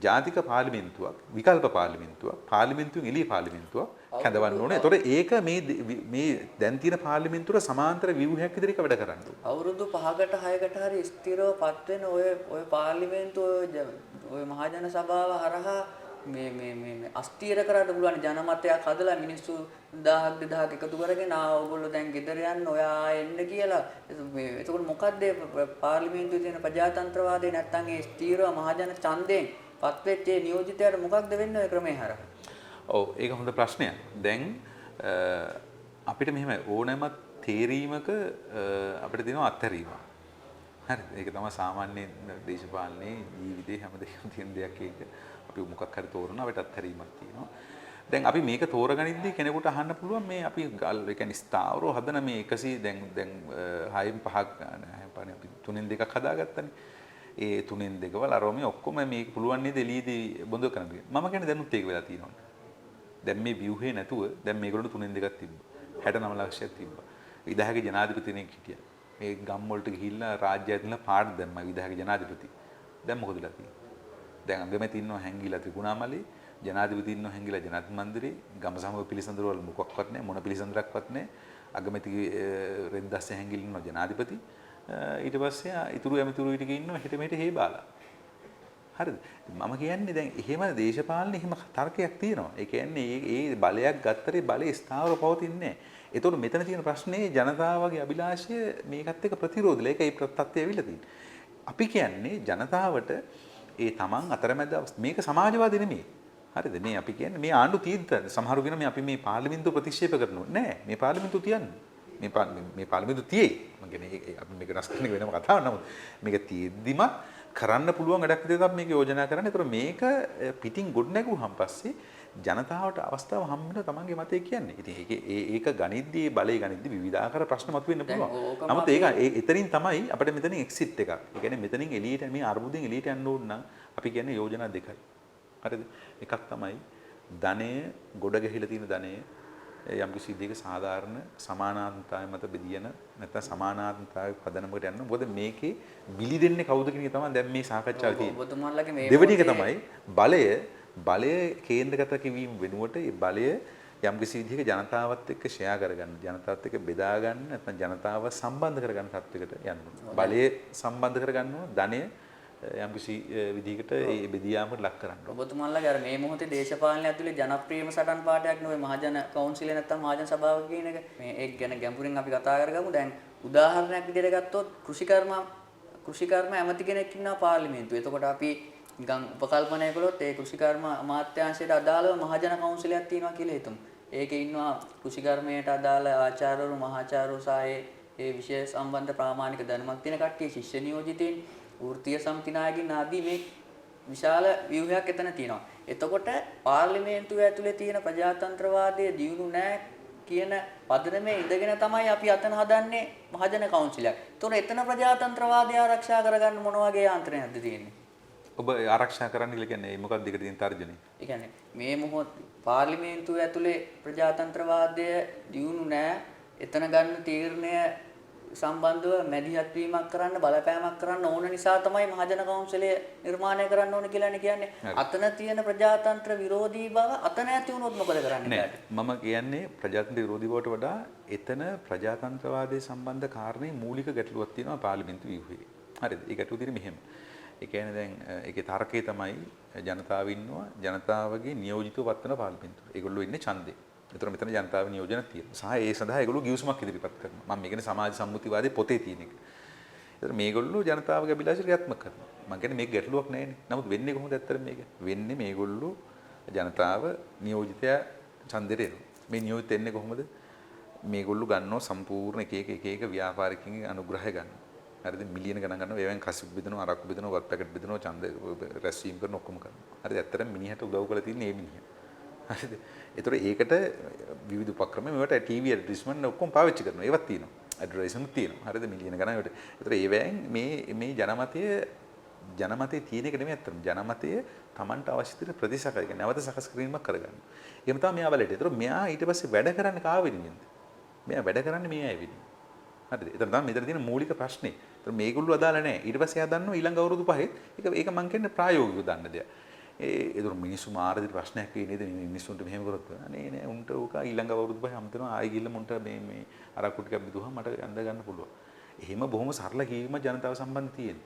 ජාතික පාර්ලිමේන්තුවක් විකල්ප පාර්ලිමේන්තුවක් පාර්ලිමේන්තුවෙන් එළිය පාර්ලිමේන්තුවක් කැඳවන්න ඕනේ. ඒතකොට ඒක මේ දැන් තියෙන පාර්ලිමේන්තුවට සමාන්තර ව්‍යුහයක් විදිහට වැඩ කරන්න ඕනේ. අවුරුදු 5කට 6කට හරි ස්ථිරව පත් වෙන ඔය පාර්ලිමේන්තුව ඔය මහජන සභාව හරහා මේ අස්ථීර කරන්න පුළුවන් ජනමතයක් හදලා මිනිස්සු 1000ක් 2000ක් එකතු කරගෙන ඕගොල්ලෝ දැන් ගෙදර යන්න ඔයා එන්න කියලා. එතකොට මොකද්ද පාර්ලිමේන්තුවේ තියෙන ප්‍රජාතන්ත්‍රවාදේ නැත්තම් ඒ ස්ථීරව මහජන ඡන්දයෙන් පත් වෙච්ච නියෝජිතයාට මොකක්ද වෙන්නේ ඔය ක්‍රමේ හරහා? ඔව් ඒක හොඳ ප්‍රශ්නයක්. දැන් අපිට මෙහෙම ඕනෑම තේරීමක අපිට දෙනවා අත්හැරීමක්. හරි. ඒක තමයි සාමාන්‍ය දේශපාලනයේ ජීවිතේ හැම දෙයක්ම තියෙන දෙයක් ඒක. අපි මොකක් හරි තෝරනවා අපිට අත්හැරීමක් තියෙනවා. දැන් අපි මේක තෝරගනිද්දී කෙනෙකුට අහන්න පුළුවන් මේ අපි ඒ කියන්නේ ස්ථාවරව හදන මේ 100 දැන් 6න් 5ක් ගන්න අපි 3න් 2ක් හදාගත්තනේ. ඒ 3න් 2 වල අරෝමේ ඔක්කොම මේක පුළුවන් නේද එළියේදී බොඳ කරන්න. මම කියන්නේ දැනුත් ඒක වෙලා තියෙනවා. දැන් මේ view නැතුව දැන් මේගොල්ලෝ 3න් 2ක් තිබ්බා. 69 ලක්ෂයක් තිබ්බා. විදාහගේ ජනාධිපති කෙනෙක් හිටියා. මේ ගම් වලට ගිහිල්ලා රාජ්‍ය ඇතුළේ පාඩ දැම්මා විදාහගේ ජනාධිපති. දැන් මොකද වෙලා තියෙන්නේ? දැන් අගමැති ඉන්නවා හැංගිලා ත්‍රිකුණාමලේ ජනාධිපති ඉන්නවා හැංගිලා ජනාධිපති මන්දිරේ ගම සමග පිළිසඳර වල මොකක්වත් නැහැ මොන පිළිසඳරක්වත් නැහැ අගමැති රෙද්දස්සේ හැංගිලා ඉන්නවා ජනාධිපති ඊට පස්සේ ඉතුරු ඇමතිවරු ටික ඉන්නවා හෙට මෙහෙට හේබාලා හරිද මම කියන්නේ දැන් එහෙම දේශපාලනේ එහෙම තර්කයක් තියෙනවා ඒ කියන්නේ ඒ බලයක් ගත්තරේ බලේ ස්ථාවරව පවතින්නේ නැහැ ඒතකොට මෙතන තියෙන ප්‍රශ්නේ ජනතාවගේ අභිලාෂය මේකත් එක්ක ප්‍රතිරෝධල ඒකයි තත්ත්වය ඇවිල්ලා තියෙන්නේ අපි කියන්නේ ජනතාවට ඒ තමන් අතරමැද මේක සමාජවාදී නෙමෙයි. හරිද? මේ අපි කියන්නේ මේ ආණ්ඩු තීන්ත සමහරු කියන මේ අපි මේ පාර්ලිමේන්තුව ප්‍රතික්ෂේප කරනවා. නෑ මේ පාර්ලිමේන්තුව තියන්නේ. මේ පාර්ලිමේන්තුව තියේ. මම කියන්නේ අපි මේක රස කරන වෙනම කතාවක් නමුත් මේක තියෙද්දිම කරන්න පුළුවන් වැඩක් විදිහට අපි මේක යෝජනා කරන්නේ. ඒතර මේක පිටින් ගොඩ නැගුවාන් පස්සේ ජනතාවට අවස්ථාව හම්බ වෙන තමන්ගේ මතය කියන්නේ. ඉතින් ඒක ගනිද්දී බලය ගනිද්දී විවිධාකාර ප්‍රශ්න මතුවෙන්න පුළුවන්. නමුත් ඒක එතනින් තමයි අපිට මෙතනින් එක්සිට් එකක්. ඒ කියන්නේ මෙතනින් එළියට මේ අර්බුදෙන් එළියට යන්න ඕන නම් අපි කියන්නේ යෝජනා දෙකයි. හරිද? එකක් තමයි ධනය ගොඩ ගැහිලා තියෙන ධනය යම්කිසි දෙයක සාධාරණ සමානාත්මතාවය මත බෙදියන නැත්නම් සමානාත්මතාවය පදනමකට යන්න. මොකද මේකේ බිලි දෙන්නේ කවුද කියන එක තමයි දැන් මේ සාකච්ඡාව තියෙන්නේ. ඔබතුමාලගේ මේ දෙවෙනි එක තමයි බලය කේන්ද්‍රගත කිරීම වෙනුවට ඒ බලය යම්කිසි විදිහක ජනතාවත් එක්ක ෂෙයා කරගන්න ජනතාවත් එක්ක බෙදා ගන්න නැත්නම් ජනතාව සම්බන්ධ කරගන්න තත්යකට යන්න ඕනේ. බලය සම්බන්ධ කරගන්න ඕන ධනය යම්කිසි විදිහකට ඒ බෙදියාමකට ලක් කරන්න ඕනේ. ඔබතුමාලගේ අර මේ මොහොතේ දේශපාලනය ඇතුලේ ජනප්‍රියම සටන් පාඨයක් නෙවෙයි මහජන කවුන්සිලේ නැත්නම් මහජන සභාව කියන එක. මේ ඒක ගැන ගැඹුරින් අපි කතා කරගමු. දැන් උදාහරණයක් විදිහට ගත්තොත් කෘෂිකර්ම ඇමති කෙනෙක් ඉන්නවා පාර්ලිමේන්තුවේ. එතකොට අපි නිකන් උපකල්පනය කළොත් ඒ කෘෂිකර්ම අමාත්‍යාංශයට අදාළව මහජන කවුන්සිලයක් තියෙනවා කියලා හිතමු. ඒකේ ඉන්නවා කෘෂිකර්මයට අදාළ ආචාර්යවරු මහාචාර්යවරු සහ ඒ විෂය සම්බන්ධ ප්‍රාමාණික දැනුමක් තියෙන කට්ටිය ශිෂ්‍ය නියෝජිතයින් වෘත්තීය සමිති නායකින් ආදී මේ විශාල ව්‍යුහයක් එතන තියෙනවා. එතකොට පාර්ලිමේන්තුව ඇතුලේ තියෙන ප්‍රජාතන්ත්‍රවාදයේ දියුණු නැහැ කියන පදනමේ ඉඳගෙන තමයි අපි අතන හදන්නේ මහජන කවුන්සිලයක්. ඒතොර එතන ප්‍රජාතන්ත්‍රවාදය ආරක්ෂා කරගන්න මොන වගේ යාන්ත්‍රණයක්ද තියෙන්නේ? ඔබ ආරක්ෂා කරන්න කියලා කියන්නේ මොකක්ද ඒකට තියෙන තර්ජනය? ඒ කියන්නේ මේ මොහොත පාර්ලිමේන්තුව ඇතුලේ ප්‍රජාතන්ත්‍රවාදය දියුණු නෑ. එතන ගන්න තීරණය සම්බන්ධව මැදිහත් වීමක් කරන්න බලපෑමක් කරන්න ඕන නිසා තමයි මහජන කවුන්සිලය නිර්මාණය කරන්න ඕන කියලානේ කියන්නේ. අතන තියෙන ප්‍රජාතන්ත්‍ර විරෝධී බව අතන ඇති වුණොත් මොකද කරන්නේ? මම කියන්නේ ප්‍රජාතන්ත්‍ර විරෝධී බවට වඩා එතන ප්‍රජාතන්ත්‍රවාදයේ සම්බන්ධ කාරණේ මූලික ගැටලුවක් තියෙනවා පාර්ලිමේන්තු ව්‍යුහයේ. හරිද? ඒ ගැටලුව තියෙන්නේ මෙහෙම. ඒ කියන්නේ දැන් ඒකේ තර්කය තමයි ජනතාව ඉන්නවා ජනතාවගේ නියෝජිතව පත්වන පාර්ලිමේන්තුව. ඒගොල්ලෝ ඉන්නේ ඡන්දේ. ඒතර මෙතන ජනතාව නියෝජන තියෙනවා. සහ ඒ සඳහා ඒගොල්ලෝ ගිවිසුමක් ඉදිරිපත් කරනවා. මම මේකනේ සමාජ සම්මුතිවාදයේ පොතේ තියෙන එක. ඒතර මේගොල්ලෝ ජනතාවගේ අභිලාෂ ක්‍රියාත්මක කරනවා. මම කියන්නේ මේක ගැටලුවක් නෑනේ. නමුත් වෙන්නේ කොහොමද ඇත්තට මේක? වෙන්නේ මේගොල්ලෝ ජනතාව නියෝජිතයා ඡන්දෙට එනවා. මේ නියෝජිත එන්නේ කොහොමද? මේගොල්ලෝ ගන්නවා සම්පූර්ණ එක එක ව්‍යාපාරිකයන්ගේ අනුග්‍රහය ගන්නවා. හරිද? මිලියන ගණන් ගන්නවා. ඒවෙන් කසුබ් බෙදනවා, අරක්කු බෙදනවා, වත් පැකට් බෙදනවා, ඡන්ද රැස්වීම කරන ඔක්කොම කරනවා. හරිද? ඇත්තටම මිනිහට උදව් කරලා තියෙන්නේ මේ මිනිහා. හරිද? ඒතර ඒකට විවිධ උපක්‍රම මේවට ටීවී ඇඩ්වර්ටයිස්මන්ට් ඔක්කොම පාවිච්චි කරනවා. ඒවත් තියෙනවා. ඇඩ්වර්ටයිස්මන්ට් තියෙනවා. හරිද? මිලියන ගණන් ඒවට. ඒතර ඒවෙන් මේ ජනමතයේ තියෙන එක නෙමෙයි අත්තම. ජනමතයේ Tamanට අවශ්‍ය විදිහට ප්‍රතිසකය කියන්නේ නැවත සකස් කිරීමක් කරගන්න. එහෙම තමයි මෙයා බලයට. ඒතර මෙයා ඊට පස්සේ වැඩ කරන්නේ කාව වෙනුවෙන්ද? මෙයා වැඩ කරන්නේ මේ අය වෙනුවෙන්. හරිද? ඒතර තමයි මෙතන තියෙන මූලික ප්‍රශ්නේ. ඒතර මේගොල්ලෝ අදාළ නැහැ. ඊට පස්සේ එයා දන්නවා ඊළඟ අවුරුදු පහෙත් ඒක මං කියන්නේ ප්‍රායෝගිකව දන්න දෙයක්. ඒතර මිනිස්සු මාරදිට ප්‍රශ්නයක් වෙයි නේද? මිනිස්සුන්ට මෙහෙම කරොත් අනේ නෑ උන්ට ඕක ඊළඟ අවුරුදු පහේ අමතනවා ආයෙ ගිහලා මුන්ට මේ අරක්කු ටිකක් බිදුවහම මට අඳ ගන්න පුළුවන්. එහෙම බොහොම සරල කීම ජනතාව සම්බන්ධ තියෙන්නේ.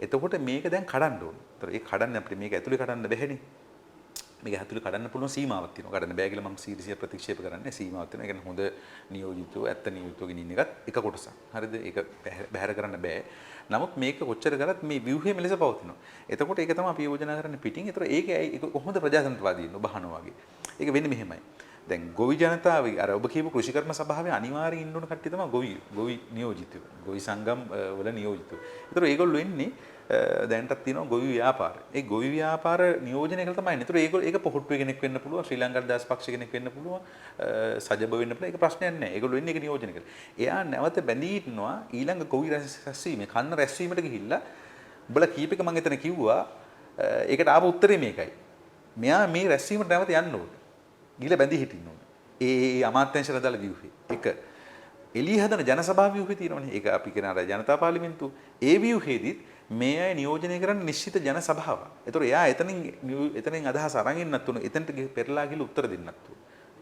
එතකොට මේක දැන් කඩන්න ඕනේ. ඒතර ඒක කඩන්න අපිට මේක ඇතුලේ කඩන්න බැහැනේ. මේක ඇතුලේ කඩන්න පුළුවන් සීමාවක් තියෙනවා. කඩන්න බෑ කියලා මම සීරිසිය ප්‍රතික්ෂේප කරන්නේ සීමාවක් තියෙනවා. ඒ කියන්නේ හොඳ නියෝජිතව ඇත්ත නියෝජිතව ගෙනින්න එකත් එක කොටසක්. හරිද? ඒක බැහැර කරන්න බෑ. නමුත් මේක කොච්චර කරත් මේ ව්‍යුහය මෙලෙස පවතිනවා. එතකොට ඒක තමයි අපි යෝජනා කරන්නේ පිටින්. ඒතර ඒක කොහොමද ප්‍රජාතන්ත්‍රවාදී නොබහනවා වගේ. ඒක වෙන්නේ මෙහෙමයි. දැන් ගොවි ජනතාවගේ අර ඔබ කියපු කෘෂිකර්ම සභාවේ අනිවාර්යයෙන් ඉන්න ඕන කට්ටිය තමයි ගොවි නියෝජිතයෝ. ගොවි සංගම් වල නියෝජිතයෝ. ඒතර ඒගොල්ලෝ එන්නේ දැන්ටත් තියෙනවා ගොවි ව්‍යාපාර. ඒ ගොවි ව්‍යාපාර නියෝජනය කරලා තමයි එන්නේ. ඒතර ඒක පොහොට්ටුවේ කෙනෙක් වෙන්න පුළුවන්, ශ්‍රී ලංකාවේ දාස්පක්ෂ කෙනෙක් වෙන්න පුළුවන්, සජබ වෙන්න පුළුවන්. ඒක ප්‍රශ්නයක් නෑ. ඒගොල්ලෝ එන්නේ ඒක නියෝජනය කරලා. එයා නැවත බැඳී ඉන්නවා ඊළඟ ගොවි රැස්වීමේ කන්න රැස්වීමට ගිහිල්ලා උඹලා කීපෙක මම එතන කිව්වා ඒකට ආපු උත්තරේ මේකයි. මෙයා මේ රැස්වීමට නැවත යන්න ඕනේ. ගිහලා බැඳී හිටින්න ඕනේ. ඒ අමාත්‍යාංශවල දාලා ව්‍යුහේ. එක එළිය හදන ජනසභා ව්‍යුහේ තියෙනවනේ. ඒක අපි කියන අර ජනතා පාර්ලිමේන්තුව. ඒ ව්‍යුහේදීත් මේ අය නියෝජනය කරන්න නිශ්චිත ජන සභාවක්. ඒතකොට එයා එතනින් අදහස් අරන් ඉන්නත් උන එතනට පෙරලා ගිහලා උත්තර දෙන්නත් උන.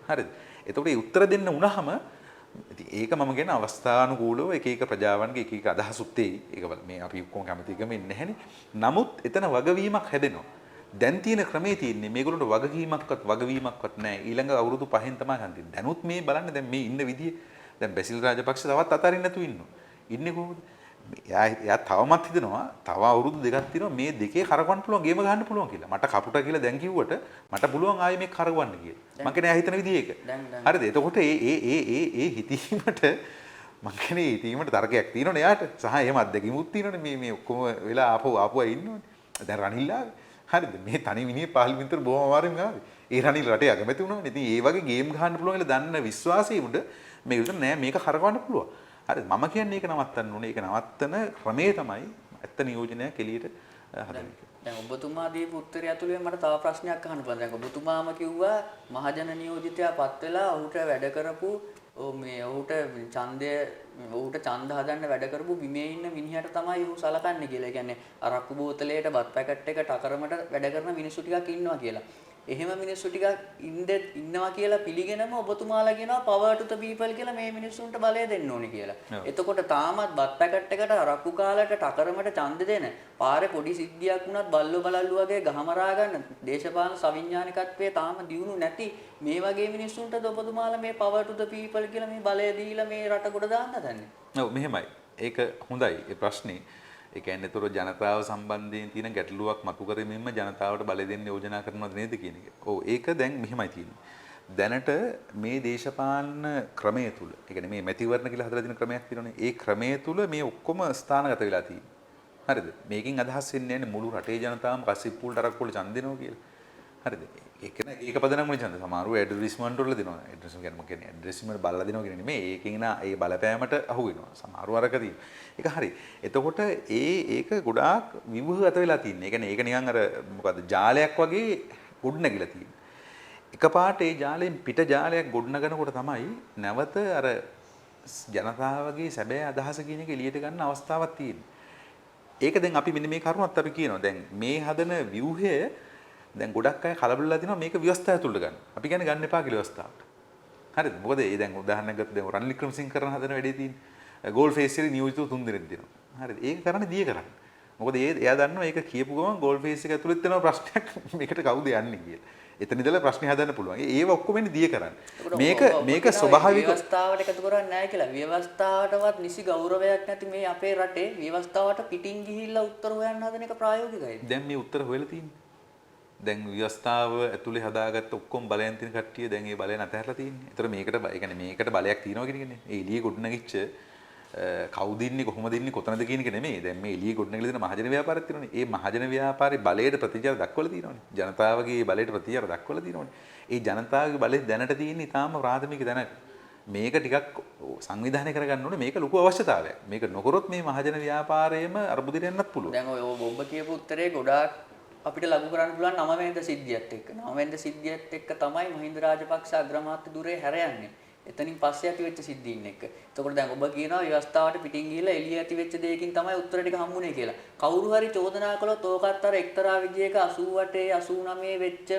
හරිද? එතකොට මේ උත්තර දෙන්න උනහම ඉතින් ඒක මම කියන අවස්ථානුකූලව එක එක ප්‍රජාවන්ගේ එක එක අදහස් උත්තේයි. ඒක මේ අපි ඔක්කොම කැමති එකම ඉන්නේ නැහනේ. නමුත් එතන වගවීමක් හැදෙනවා. දැන් තියෙන ක්‍රමේ තියෙන්නේ මේගොල්ලන්ට වගවීමක්වත් නැහැ. ඊළඟ අවුරුදු 5න් තමයි හන්දින්නේ. දැනුත් මේ බලන්න දැන් මේ ඉන්න විදිය. දැන් බැසිල් රාජපක්ෂ තවත් අතාරින්න නැතුව ඉන්නවා. ඉන්නේ කොහොමද? එයා තවමත් හිතනවා තව අවුරුදු දෙකක් තියෙනවා මේ දෙකේ කරකවන්න පුළුවන් ගේම ගහන්න පුළුවන් කියලා. මට කපුටා කියලා දැන් කිව්වට මට පුළුවන් ආයේ මේක කරකවන්න කියලා. මං කියන්නේ එයා හිතන විදිය ඒක. හරිද? එතකොට ඒ හිතීමට මං කියන්නේ හිතීමට තර්කයක් තියෙනවනේ එයාට. සහ එහෙම අත්දැකීමුත් තියෙනවනේ මේ ඔක්කොම වෙලා ආපුවා ඉන්නවනේ. දැන් රනිල්ලාගේ හරිද? මේ තනි මිනිහ පාර්ලිමේන්තුවට බොහොම අමාරුවෙන් ආවේ. ඒ රනිල් රටේ අගමැති වුණානේ. ඉතින් ඒ වගේ ගේම් ගහන්න පුළුවන් කියලා දන්න විශ්වාසය උඩ මේක විතර නෑ මේක කරකවන්න පුළුවන්. හරිද? මම කියන්නේ ඒක නවත්තන්න ඕනේ. ඒක නවත්තන ක්‍රමේ තමයි ඇත්ත නියෝජනයක් එළියට හදන එක. දැන් ඔබතුමා දීපු උත්තරය ඇතුළේ මට තව ප්‍රශ්නයක් අහන්න පුළුවන්. දැන් ඔබතුමාම කිව්වා මහජන නියෝජිතයා පත් වෙලා ඔහුට වැඩ කරපු ඔහුට ඡන්ද හදන්න වැඩ කරපු බිමේ ඉන්න මිනිහට තමයි ඔහු සලකන්නේ කියලා. ඒ කියන්නේ අරක්කු බෝතලයට බත් පැකට් එක ටකරමට වැඩ කරන මිනිස්සු ටිකක් ඉන්නවා කියලා. එහෙම මිනිස්සු ටිකක් ඉන්නවා කියලා පිළිගෙනම ඔබතුමාලා කියනවා power to the people කියලා මේ මිනිස්සුන්ට බලය දෙන්න ඕනේ කියලා. එතකොට තාමත් බත් පැකට් එකට අරක්කු කාලයට ටකරමට ඡන්ද දෙන පාරේ පොඩි සිද්ධියක් වුණත් බල්ලෝ බලල්ලු වගේ ගහමරා ගන්න දේශපාලන සවිඥානිකත්වයේ තාම දියුණු නැති මේ වගේ මිනිස්සුන්ට ඔබතුමාලා මේ power to the people කියලා මේ බලය දීලා මේ රට කොට දාන්න හදන්නේ. ඔව් මෙහෙමයි. ඒක හොඳයි. ඒ ප්‍රශ්නේ ඒ කියන්නේ ඒතර ජනතාව සම්බන්ධයෙන් තියෙන ගැටලුවක් මතු කරමින්ම ජනතාවට බලය දෙන්න යෝජනා කරනවද නේද කියන එක. ඔව් ඒක දැන් මෙහෙමයි තියෙන්නේ. දැනට මේ දේශපාලන ක්‍රමය තුල, ඒ කියන්නේ මේ මැතිවරණ කියලා හදලා තියෙන ක්‍රමයක් තියෙනවනේ. ඒ ක්‍රමය තුල මේ ඔක්කොම ස්ථානගත වෙලා තියෙන්නේ. හරිද? මේකෙන් අදහස් වෙන්නේ නැහැ මුළු රටේ ජනතාවම කසිප්පූල් ටරක්කෝල ඡන්ද දෙනවා කියලා. හරිද? ඒක නේ ඒක පදනම් වෙන ඡන්ද සමහරව ඇඩ්වර්ටයිස්මන්ට් වල දෙනවා. ඇඩ්වර්ටයිස්මන්ට් කියන්නේ මොකද කියන්නේ? ඇඩ්වර්ටයිස්මන්ට් බලලා දෙනවා කියන්නේ නෙමෙයි. ඒකෙන් නා ඒ බලපෑමට අහු වෙනවා. සමහරව අරක තියෙන. ඒක හරි. එතකොට ඒක ගොඩාක් විවෘත වෙලා තියෙන්නේ. ඒ කියන්නේ ඒක නිකන් අර මොකද්ද ජාලයක් වගේ ගොඩ නැගිලා තියෙන්නේ. එකපාරට ඒ ජාලයෙන් පිට ජාලයක් ගොඩනගනකොට තමයි නැවත අර ජනතාවගේ සැබෑ අදහස කියන එක එළියට ගන්න අවස්ථාවක් තියෙන්නේ. ඒක දැන් අපි මෙන්න මේ කරුණත් අපි කියනවා. දැන් මේ හදන ව්‍යුහය දැන් ගොඩක් අය කලබලලා තිනවා මේක ව්‍යවස්ථාව තුළට ගන්න. අපි කියන්නේ ගන්න එපා කියලා ව්‍යවස්ථාවට. හරිද? මොකද ඒ දැන් උදාහරණයක් ගත්තොත් දැන් රනිල් වික්‍රමසිංහ කරන හදන වැඩේ තියෙන්නේ. ගෝල් ෆේස් එකේ නියෝජිතව 3 දෙනෙක් දෙනවා. හරිද? ඒක කරන්නේ දිය කරන්නේ. මොකද එයා දන්නවා ඒක කියපු ගමන් ගෝල් ෆේස් එක ඇතුළෙත් වෙන ප්‍රශ්නයක් මේකට කවුද යන්නේ කියලා. එතන ඉඳලා ප්‍රශ්නේ හදන්න පුළුවන්. ඒව ඔක්කොම ඉන්නේ දිය කරන්නේ. මේක ස්වභාවික ව්‍යවස්ථාවට එකතු කරන්නේ නැහැ කියලා. ව්‍යවස්ථාවටවත් නිසි ගෞරවයක් නැති මේ අපේ රටේ ව්‍යවස්ථාවට පිටින් ගිහිල්ලා උත්තර හොයන්න හදන එක ප්‍රායෝගිකයි. දැන් මේ උත්තර හොයලා තියෙන්නේ. දැන් ව්‍යවස්ථාව ඇතුලේ හදාගත්ත ඔක්කොම බලයන් තියෙන කට්ටිය දැන් ඒ බලයන් අතහැරලා තියෙන්නේ. ඒතර මේකට ඒ කියන්නේ මේකට බලයක් තියෙනවා කියන එකනේ. ඒ එළිය ගොඩනගිච්ච කවුද ඉන්නේ කොහොමද ඉන්නේ කොතනද කියන එක නෙමෙයි. දැන් මේ එළිය ගොඩනගලා තියෙන මහජන ව්‍යාපාරයක් තියෙනවනේ. ඒ මහජන ව්‍යාපාරේ බලයට ප්‍රතිචාර දක්වලා තියෙනවනේ. ජනතාවගේ බලයට ප්‍රතිචාර දක්වලා තියෙනවනේ. ඒ ජනතාවගේ බලය දැනට තියෙන ඉතාම ප්‍රාථමික දැනට. මේක ටිකක් සංවිධානය කරගන්න ඕනේ. මේක ලොකු අවශ්‍යතාවයක්. මේක නොකරොත් මේ මහජන ව්‍යාපාරයේම අර්බුදයට යන්නත් පුළුවන්. දැන් ඔබ කියපු උත්තරේ ගොඩාක් අපිට ලබු කරන්න පුළුවන් 9 වෙනිදා සිද්ධියත් එක්ක. 9 වෙනිදා සිද්ධියත් එක්ක තමයි මහින්ද රාජපක්ෂ අග්‍රාමාත්‍ය ධුරේ හැර යන්නේ. එතනින් පස්සේ ඇති වෙච්ච සිද්ධීන් එක්ක. එතකොට දැන් ඔබ කියනවා ව්‍යවස්ථාවට පිටින් ගිහිල්ලා එළිය ඇති වෙච්ච දෙයකින් තමයි උත්තර ටික හම්බුනේ කියලා. කවුරු හරි චෝදනා කළොත් ඕකත් අර එක්තරා විදියක 88 89 වෙච්ච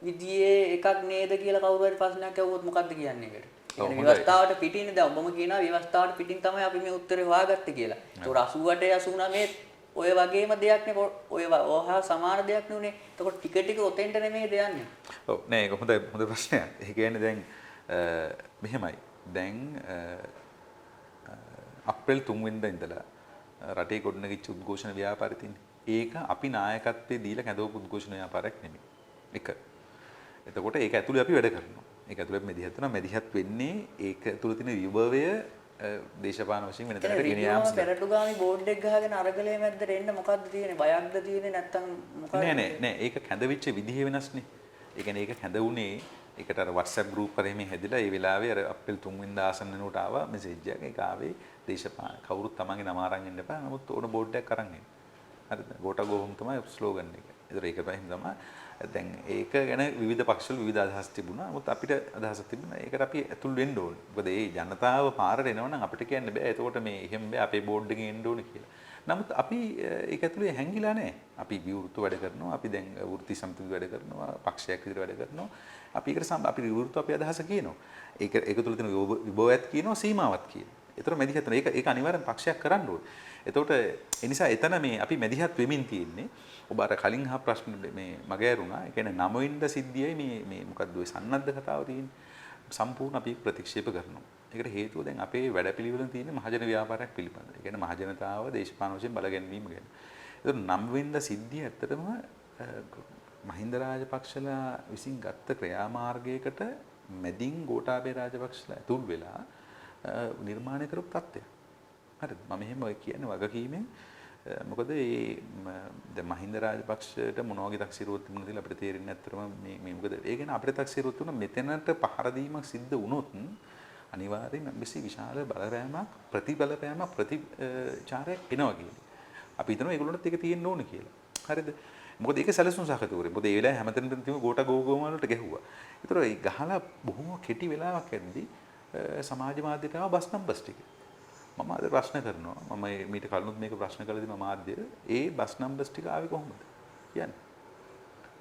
විදියේ එකක් නේද කියලා කවුරු හරි ප්‍රශ්නයක් අහුවොත් මොකද්ද කියන්නේ ඒකට? ඒ ව්‍යවස්ථාවට පිටින් දැන් ඔබම කියනවා ව්‍යවස්ථාවට පිටින් තමයි අපි මේ උත්තරේ හොයාගත්තේ කියලා. ඒතකොට 88 89 ඔය වගේම දෙයක් නේ ඔය ඔහා සමාන දෙයක් නුනේ. එතකොට ටික ටික ඔතෙන්ට නෙමෙයි දෙයන්නේ. ඔව් නෑ ඒක හොඳ ප්‍රශ්නයක්. ඒ කියන්නේ දැන් මෙහෙමයි. දැන් අප්‍රේල් 3 වෙනිදා ඉඳලා රටේ ගොඩනැගිච්ච උද්ඝෝෂණ ව්‍යාපාරය තියෙන්නේ. ඒක අපි නායකත්වයේ දීලා කැඳවපු උද්ඝෝෂණ ව්‍යාපාරයක් නෙමෙයි. එක. එතකොට ඒක ඇතුලේ අපි වැඩ කරනවා. ඒක ඇතුලේ මෙදිහත් වෙනවා. මෙදිහත් වෙන්නේ ඒක ඇතුලේ තියෙන විභවය දේශපාලන වශයෙන් වෙන තැනකට ගෙන යාම. පෙරටුගාමි බෝඩ් එක ගහගෙන අරගලේ මැද්දට එන්න මොකද්ද තියෙන්නේ? බයක්ද තියෙන්නේ නැත්තම් මොකක්ද? නෑ ඒක කැඳවිච්ච විදිහ වෙනස්නේ. ඒ කියන්නේ ඒක කැඳවුනේ ඒකට අර WhatsApp group එකේ මේ හැදිලා ඒ වෙලාවේ අර අප්‍රේල් 3 වෙනිදා ආසන්න වෙනකොට ආවා මෙසේජ් එකක්. ඒක ආවේ දේශපාලන කවුරුත් තමන්ගේ නම අරන් ඉන්න එපා. නමුත් ඕන බෝඩ් එකක් අරන් එන්න. හරිද? ගෝඨා ගෝහම් තමයි ස්ලෝගන් එක. ඒතර ඒක තමයි දැන් ඒක ගැන විවිධ පක්ෂවල විවිධ අදහස් තිබුණා. නමුත් අපිට අදහසක් තිබුණා. ඒකට අපි ඇතුල් වෙන්න ඕනේ. මොකද මේ ජනතාව පාරට එනවනම් අපිට කියන්න බෑ. එතකොට මේ එහෙම බෑ අපේ බෝඩ් එකෙන් එන්න ඕනේ කියලා. නමුත් අපි ඒක ඇතුලේ හැංගිලා නැහැ. අපි විවෘත වැඩ කරනවා. අපි දැන් වෘත්ති සමිති වැඩ කරනවා. පක්ෂයක් විදිහට වැඩ කරනවා. අපි ඒකට අපි විවෘත අපේ අදහස කියනවා. ඒක තුළ තියෙන විභවයත් කියනවා සීමාවත් කියනවා. ඒතර මැදිහත් ඒක අනිවාර්යෙන් පක්ෂයක් කරන්න ඕනේ. එතකොට ඒ නිසා එතන මේ අපි මැදිහත් වෙමින් තියෙන්නේ. ඔබ අර කලින් අහ ප්‍රශ්න මේ මගේ ඇරුණා. ඒ කියන්නේ 9 වෙනිදා සිද්ධියයි මේ මොකද්ද ඔය සන්නද්ධ කතාව තියෙන්නේ. සම්පූර්ණ අපි ප්‍රතික්ෂේප කරනවා. ඒකට හේතුව දැන් අපේ වැඩපිළිවෙලින් තියෙන මහජන ව්‍යාපාරයක් පිළිබඳ. ඒ කියන්නේ මහජනතාව දේශපාලන වශයෙන් බලගැන්වීම ගැන. ඒතර 9 වෙනිදා සිද්ධිය ඇත්තටම මහින්ද රාජපක්ෂලා විසින් ගත්ත ක්‍රියාමාර්ගයකට මැදින් ගෝඨාභය රාජපක්ෂලා ඇතුල් වෙලා නිර්මාණය කරපු තත්ත්වයක්. හරිද? මම එහෙම කියන්නේ වගකීමෙන් මොකද දැන් මහින්ද රාජපක්ෂට මොන වගේ තක්සේරුවක් තිබුණද කියලා අපිට තේරෙන්නේ නැත්තරම මේ මොකද ඒ කියන්නේ අපිට තක්සේරුවක් තුන මෙතනට පහර දීමක් සිද්ධ වුණොත් අනිවාර්යයෙන්ම මෙසි විශාල බලපෑමක් ප්‍රතිචාරයක් එනවා කියන්නේ. අපි හිතනවා ඒගොල්ලන්ට ඒක තියෙන්න ඕන කියලා. හරිද? මොකද ඒක සැලසුම් සහගතවරේ. මොකද ඒ වෙලාවේ හැමතැනම තිබුණ ගෝඨා ගෝගෝම වලට ගැහුවා. ඒතර ඒ ගහලා බොහොම කෙටි වෙලාවක් ඇද්දි සමාජ මාධ්‍යට ආව බස් නම්බර්ස් ටික. මම අද ප්‍රශ්න කරනවා. මම මීට කලිනුත් මේක ප්‍රශ්න කළා දෙනවා මාධ්‍ය. ඒ බස් නම්බර්ස් ටික ආවේ කොහොමද? කියන්නේ.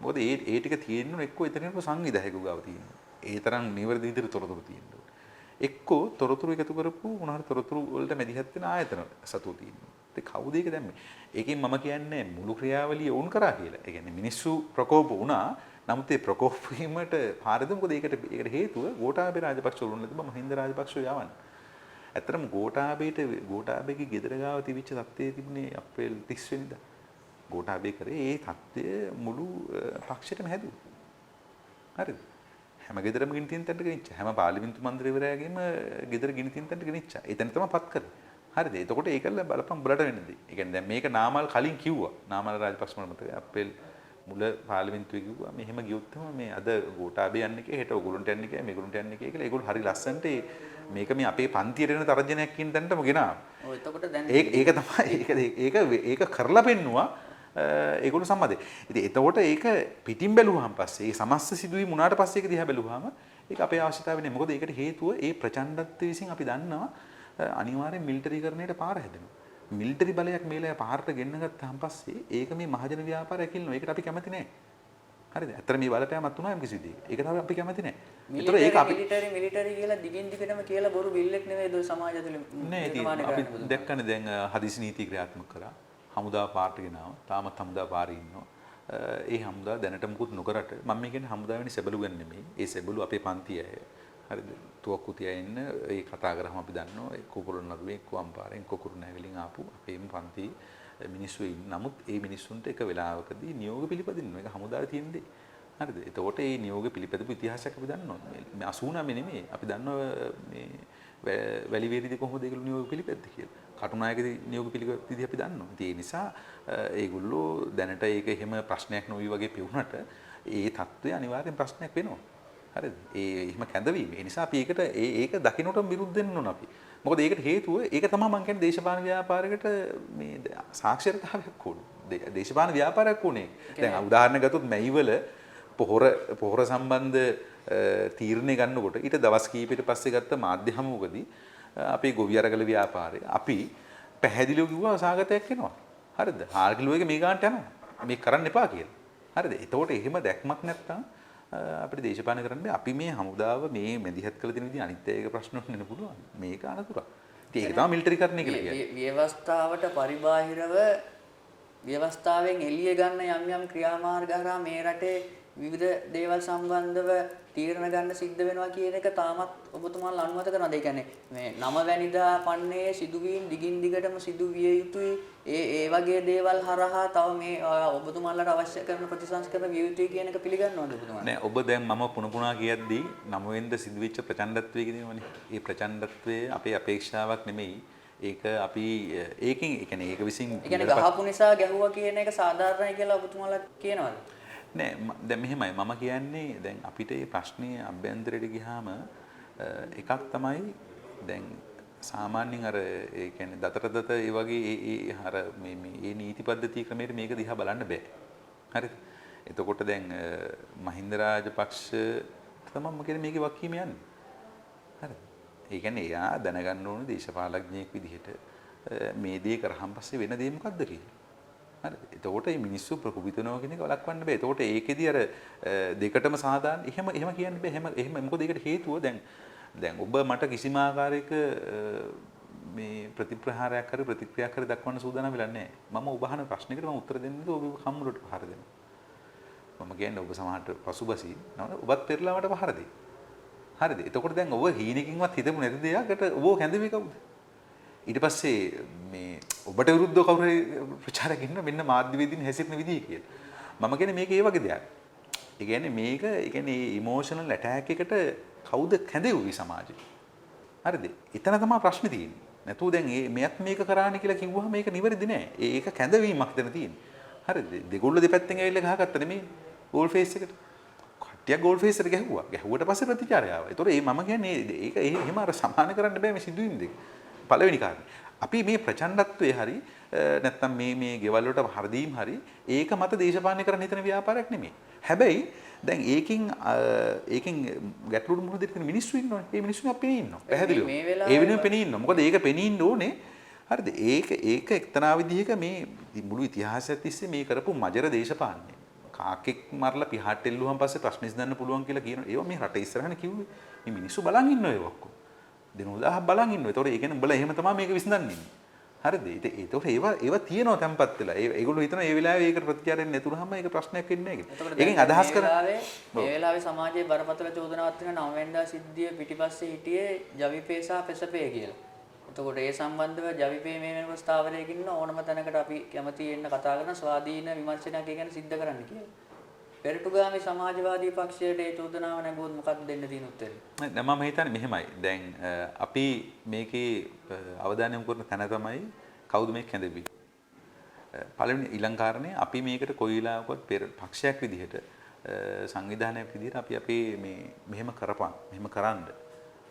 මොකද ඒ ටික තියෙන්න එක්ක එතනින්ම සංවිධායකව ගාව තියෙනවා. ඒ තරම් නිවැරදි විදිහට තොරතුරු තියෙනවා. එක්කෝ තොරතුරු එකතු කරපු මොනවාරි තොරතුරු වලට මැදිහත් වෙන ආයතන සතුව තියෙනවා. ඒ කවුද ඒක දැම්මේ? ඒකෙන් මම කියන්නේ මුළු ක්‍රියාවලිය වුන් කරා කියලා. ඒ කියන්නේ මිනිස්සු ප්‍රකෝප වුණා. නමුත් ඒ ප්‍රකෝප වීමට පාරද මොකද ඒකට හේතුව ගෝඨාභය රාජපක්ෂ වරුන් තිබ්බ මහින්ද රාජපක්ෂ යවන්න. ඇත්තටම ගෝඨාභයගේ ගෙදර ගාව තිබිච්ච තත්ත්වයේ තිබුණේ අප්‍රේල් 30 වෙනිදා. ගෝඨාභය කරේ ඒ තත්ත්වය මුළු පක්ෂෙටම හැදුවා. හරිද? හැම ගෙදරම ගිනි තියන තැනට ගෙනිච්චා. හැම පාර්ලිමේන්තු මන්ත්‍රීවරයාගේම ගෙදර ගිනි තියන තැනට ගෙනිච්චා. එතන තමයි පත් කරේ. හරිද? එතකොට ඒකල්ල බලපන් බලට වෙන්නදී. ඒ කියන්නේ දැන් මේක නාමල් කලින් කිව්වා. නාමල් රාජපක්ෂ මට මතකයි අප්‍රේල් මුල පාර්ලිමේන්තුවේ කිව්වා මෙහෙම ගියොත් මේ අද ගෝඨාභය යන්නේ කියලා හෙට ඔයගොල්ලන්ට යන්නේ කියලා මේගොල්ලන්ට යන්නේ කියලා ඒගොල්ලෝ හරි ලස්සනට මේක මේ අපේ පන්තියට එන තරජනයක් කියන තැනටම ගෙනාවා. ඔව් එතකොට දැන් ඒක තමයි ඒක කරලා පෙන්නුවා ඒගොල්ලෝ සම්මතයි. ඉතින් එතකොට ඒක පිටින් බැලුවාන් පස්සේ ඒ සමස්ත සිදුවීම් වුණාට පස්සේ ඒක දිහා බැලුවාම ඒක අපේ අවශ්‍යතාවය නෙමෙයි. මොකද ඒකට හේතුව ඒ ප්‍රචණ්ඩත්වය විසින් අපි දන්නවා අනිවාර්යෙන් මිලිටරිකරණයට පාර හැදෙනවා. මිලිටරි බලයක් මේලා පාරට ගෙන්න ගත්තාන් පස්සේ ඒක මේ මහජන ව්‍යාපාරයක් ඉන්නවා. ඒකට අපි කැමති නෑ. හරිද? ඇත්තට මේ බලපෑමක් තුනයි යම් කිසි විදිහක. ඒක තමයි අපි කැමති නෑ. ඒතර ඒක අපි මිලිටරි කියලා දිගින් දිගටම කියලා බොරු බිල්ලෙක් නෙවෙයි දොස් සමාජ තුළ නෑ. අපි දැක්කනේ දැන් හදිසි නීති ක්‍රියාත්මක කරා. හමුදා පාර්ට ගෙනාවා. තාමත් හමුදා පාරේ ඉන්නවා. ඒ හමුදා දැනට මුකුත් නොකරට මම මේ කියන්නේ හමුදා වෙන්නේ සෙබළු ගන්න නෙමෙයි. ඒ සෙබළු අපේ පන්ති අය. හරිද? තුවක්කු තියා ඉන්න ඒ කතා කරාම අපි දන්නවා එක්ක පොළොන්නරුවේ එක්ක අම්පාරෙන් එක්ක කුරුණෑගලින් ආපු අපේම පන්ති මිනිස්සු ඉන්න. නමුත් ඒ මිනිස්සුන්ට එක වෙලාවකදී නියෝග පිළිපදින්න මේක හමුදාවේ තියෙන දේ. හරිද? එතකොට මේ නියෝග පිළිපදපු ඉතිහාසයක් අපි දන්නවා. මේ 89 නෙමෙයි. අපි දන්නවා මේ වැලිවේරිදී කොහොමද ඒගොල්ලෝ නියෝග පිළිපැද්දේ කියලා. කටුනායකදී නියෝග පිළිපැද්දදී අපි දන්නවා. ඉතින් ඒ නිසා ඒගොල්ලෝ දැනට ඒක එහෙම ප්‍රශ්නයක් නොවි වගේ පෙවුනට ඒ தত্ত্বය අනිවාර්යෙන් ප්‍රශ්නයක් වෙනවා. හරිද? ඒ එහෙම කැඳවීම. ඒ නිසා අපි ඒකට ඒක දකින්නටම විරුද්ධ වෙන්න ඕන අපි. මොකද ඒකට හේතුව ඒක තමයි මම කියන්නේ දේශපාලන ව්‍යාපාරයකට මේ සාක්ෂරතාවයක් ඕන. දේශපාලන ව්‍යාපාරයක් ඕනේ. දැන් උදාහරණ ගත්තොත් මැයිවල පොහොර සම්බන්ධ තීරණය ගන්නකොට ඊට දවස් කීපයකට පස්සේ ගත්ත මාධ්‍ය හමුවකදී අපේ ගොවි අරගල ව්‍යාපාරය අපි පැහැදිලිව කිව්වා සාගතයක් වෙනවා. හරිද? 4 කිලෝ එක මේ ගානට යනවා. මේක කරන්න එපා කියලා. හරිද? එතකොට එහෙම දැක්මක් නැත්තම් අපිට දේශපාලන කරන්න බෑ. අපි මේ හමුදාව මේ මැදිහත් කළ දෙන විදිහ අනිත් අයගේ ප්‍රශ්න වෙන්න පුළුවන්. මේක අනතුරක්. ඉතින් ඒක තමයි මිලිටරිකරණය කියලා කියන්නේ. ව්‍යවස්ථාවට පරිබාහිරව ව්‍යවස්ථාවෙන් එළිය ගන්න යම් යම් ක්‍රියාමාර්ග හරහා මේ රටේ විවිධ දේවල් සම්බන්ධව තීරණ ගන්න සිද්ධ වෙනවා කියන එක තාමත් ඔබතුමාලා අනුමත කරනවාද? ඒ කියන්නේ මේ 9 වැනිදා පන්නේ සිදුවීම් දිගින් දිගටම සිදු විය යුතුයි. ඒ වගේ දේවල් හරහා තව මේ ඔබතුමාලාට අවශ්‍ය කරන ප්‍රතිසංස්කරණ විය යුතුයි කියන එක පිළිගන්නවද ඔබතුමාලා? නෑ ඔබ දැන් මම පුණුපුණා කියද්දී 9 වෙනිදා සිදුවෙච්ච ප්‍රචණ්ඩත්වය කියනවනේ. ඒ ප්‍රචණ්ඩත්වය අපේ අපේක්ෂාවක් නෙමෙයි. ඒක අපි ඒකෙන් ඒ කියන්නේ ඒක විසින් ඒ කියන්නේ ගහපු නිසා ගැහුවා කියන එක සාධාරණයි කියලා ඔබතුමාලා කියනවද? නෑ දැන් මෙහෙමයි මම කියන්නේ දැන් අපිට මේ ප්‍රශ්නේ අභ්‍යන්තරයට ගියාම එකක් තමයි දැන් සාමාන්‍යයෙන් අර ඒ කියන්නේ දතට ඒ වගේ ඒ අර මේ නීති පද්ධති ක්‍රමයට මේක දිහා බලන්න බෑ. හරිද? එතකොට දැන් මහින්ද රාජපක්ෂ තමයි මම කියන්නේ මේකේ වක්කීම යන්නේ. හරිද? ඒ කියන්නේ එයා දැනගන්න ඕනේ දේශපාලඥයෙක් විදිහට මේ දේ කරාන් පස්සේ වෙන දේ මොකද්ද කියලා. හරිද? එතකොට මේ මිනිස්සු ප්‍රකුපිතනවා කියන එක වළක්වන්න බෑ. එතකොට ඒකෙදි අර දෙකටම සාධාරණ එහෙම කියන්න බෑ. එහෙම මොකද ඒකට හේතුව දැන් ඔබ මට කිසිම ආකාරයක මේ ප්‍රතිප්‍රහාරයක් හරි ප්‍රතික්‍රියාවක් හරි දක්වන්න සූදානම් වෙලා නැහැ. මම ඔබ අහන ප්‍රශ්නයකට මම උත්තර දෙන්නේ ඔබ කම්මුලට පහර දෙනවා. මම කියන්නේ ඔබ සමහරට පසුබසී නේද? ඔබත් පෙරලා මට පහර දෙයි. හරිද? එතකොට දැන් ඔබ හීනකින්වත් හිතමු නැති දෙයකට ඔබ කැඳවි කවුද? ඊට පස්සේ මේ ඔබට විරුද්ධව කවුරු හරි ප්‍රචාරයක් ඉන්න මෙන්න මාධ්‍යවේදීන් හැසිරෙන විදිය කියලා. මම කියන්නේ මේක ඒ වගේ දෙයක්. ඒ කියන්නේ මේක ඒ කියන්නේ ඉමෝෂනල් ඇටැක් එකට කවුද කැඳෙව්වේ සමාජේ? හරිද? එතන තමයි ප්‍රශ්නේ තියෙන්නේ. නැතුව දැන් මෙයත් මේක කරානේ කියලා කිව්වහම මේක නිවැරදි නෑ. ඒක කැඳවීමක් දෙන තියෙන්නේ. හරිද? දෙගොල්ලෝ දෙපැත්තෙන් ඇවිල්ලා ගහගත්ත නෙමෙයි. ගෝල් ෆේස් එකට. කට්ටියක් ගෝල් ෆේස් එකට ගැහුවා. ගැහුවට පස්සේ ප්‍රතිචාරය ආවා. ඒතකොට මම කියන්නේ ඒක එහෙම අර සමාන කරන්න බෑ මේ සිදුවීම් දෙක. පළවෙනි කාරණේ. අපි මේ ප්‍රචණ්ඩත්වයේ හරි නැත්තම් මේ ගෙවල් වලට හරදීම් හරි ඒක මත දේශපාලනය කරන්න හිතන ව්‍යාපාරයක් නෙමෙයි. හැබැයි දැන් ඒකෙන් ගැටලුවට මුහුණ දෙන්න මිනිස්සු ඉන්නවනේ. ඒ මිනිස්සු අපි ඉන්නවා. පැහැදිලිව. ඒ වෙනුවෙන් පෙනී ඉන්නවා. මොකද ඒක පෙනී ඉන්න ඕනේ. හරිද? ඒක එක්තරා විදිහක මේ මුළු ඉතිහාසයත් තිස්සේ මේ කරපු මජර දේශපාලනය. කාකෙක් මරලා පිහාට එල්ලුවාන් පස්සේ ප්‍රශ්න විසඳන්න පුළුවන් කියලා කියනවා. ඒවා මේ රට ඉස්සරහනේ කිව්වේ. මේ මිනිස්සු බලන් ඉන්නවා ඒක ඔක්කොම. දිනුදාහ බලන් ඉන්නවා. ඒතකොට ඒ කියන්නේ උඹලා එහෙම තමයි මේක විසඳන්නේ. හරිද? ඒතකොට ඒවා තියෙනවා තැම්පත් වෙලා. ඒගොල්ලෝ හිතනවා මේ වෙලාවේ ඒකට ප්‍රතිචාරයක් නැතුනහම ඒක ප්‍රශ්නයක් වෙන්නේ නැහැ කියලා. ඒකෙන් අදහස් කරන්නේ මේ වෙලාවේ සමාජයේ බරපතල චෝදනාවක් වෙන 9 වෙනිදා සිද්ධිය පිටිපස්සේ හිටියේ ජවිපේ සහ පෙසපේ කියලා. එතකොට ඒ සම්බන්ධව ජවිපේ මේ වෙනකොට ස්ථාවරයක ඉන්න ඕනම තැනකට අපි කැමති වෙන්න කතා කරන ස්වාධීන විමර්ශනයක් ගැන සිද්ධ කරන්න කියලා. පෙරටුගාමී සමාජවාදී පක්ෂයට ඒ චෝදනාව නැගුවොත් මොකක්ද දෙන්න තියෙන උත්තරේ? නෑ මම හිතන්නේ මෙහෙමයි. දැන් අපි මේකේ අවධානය යොමු කරන තැන තමයි කවුද මේ කැඳෙවි. පළවෙනි ඊළඟ කාරණේ අපි මේකට කොයි වෙලාවකවත් පක්ෂයක් විදිහට සංවිධානයක් විදිහට අපි අපේ මේ මෙහෙම කරපන් මෙහෙම කරන්න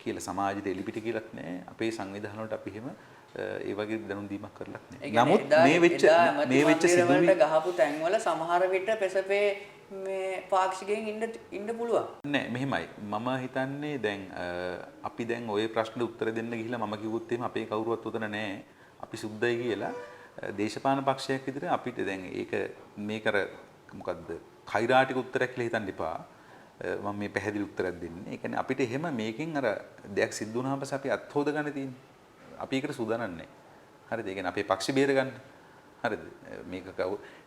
කියලා සමාජයට එලිපිට කියලාත් නැහැ. අපේ සංවිධාන වලට අපි එහෙම ඒ වගේ දැනුම් දීමක් කරලත් නැහැ. නමුත් මේ වෙච්ච සිදුවීම් ගහපු තැන්වල සමහර විට පෙසපේ මේ පාක්ෂිකයෙන් ඉන්න පුළුවන්. නෑ මෙහෙමයි. මම හිතන්නේ දැන් අපි දැන් ওই ප්‍රශ්නෙට උත්තර දෙන්න ගිහිල්ලා මම කිව්වොත් එහෙම අපේ කවුරුවත් උතන නෑ. අපි සුද්ධයි කියලා දේශපාලන පක්ෂයක් විදිහට අපිට දැන් ඒක මේකර මොකද්ද කෛරාටික උත්තරයක් කියලා හිතන්න එපා. මම මේ පැහැදිලි උත්තරයක් දෙන්නේ. ඒ කියන්නේ අපිට එහෙම මේකෙන් අර දෙයක් සිද්ධ වුණාම පස්සේ අපි අත්හොද ගන්න තියෙන්නේ. අපි ඒකට සූදානම් නැහැ. හරිද? ඒ කියන්නේ අපේ පක්ෂ බේර ගන්න. හරිද? මේක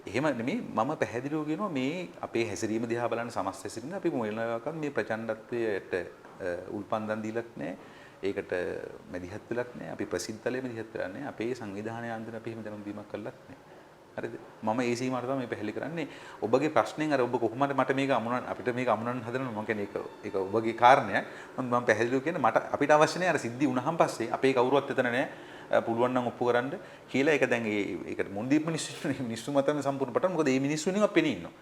එහෙම නෙමෙයි මම පැහැදිලිව කියනවා මේ අපේ හැසිරීම දිහා බලන සමස්ත හැසිරීම අපි මොනවාක්වත් මේ ප්‍රචණ්ඩත්වයට උල්පන්දම් දීලත් නැහැ. ඒකට මැදිහත් වෙලත් නැහැ. අපි ප්‍රසිද්ධතලයේ මැදිහත් වෙලා නැහැ. අපේ සංවිධානය අන්දර අපි එහෙම දැනුම් දීමක් කළත් නැහැ. හරිද? මම ඒ සීමාවට තමයි මේ පැහැදිලි කරන්නේ. ඔබගේ ප්‍රශ්නෙන් අර ඔබ කොහොමද මට මේක අමුණන්න අපිට මේක අමුණන්න හදනවා මම කියන්නේ ඒක ඔබගේ කාරණයක්. මම පැහැදිලිව කියන්නේ මට අපිට අවශ්‍ය නැහැ අර සිද්ධි වුණාන් පස්සේ අපේ කවුරුවත් එතන නැහැ. පුළුවන් නම් ඔප්පු කරන්න කියලා ඒක දැන් ඒකට මොන්දීප් මිනිස්සු මතම සම්පූර්ණ පටන් මොකද මේ මිනිස්සු නිකන් පෙනී ඉන්නවා.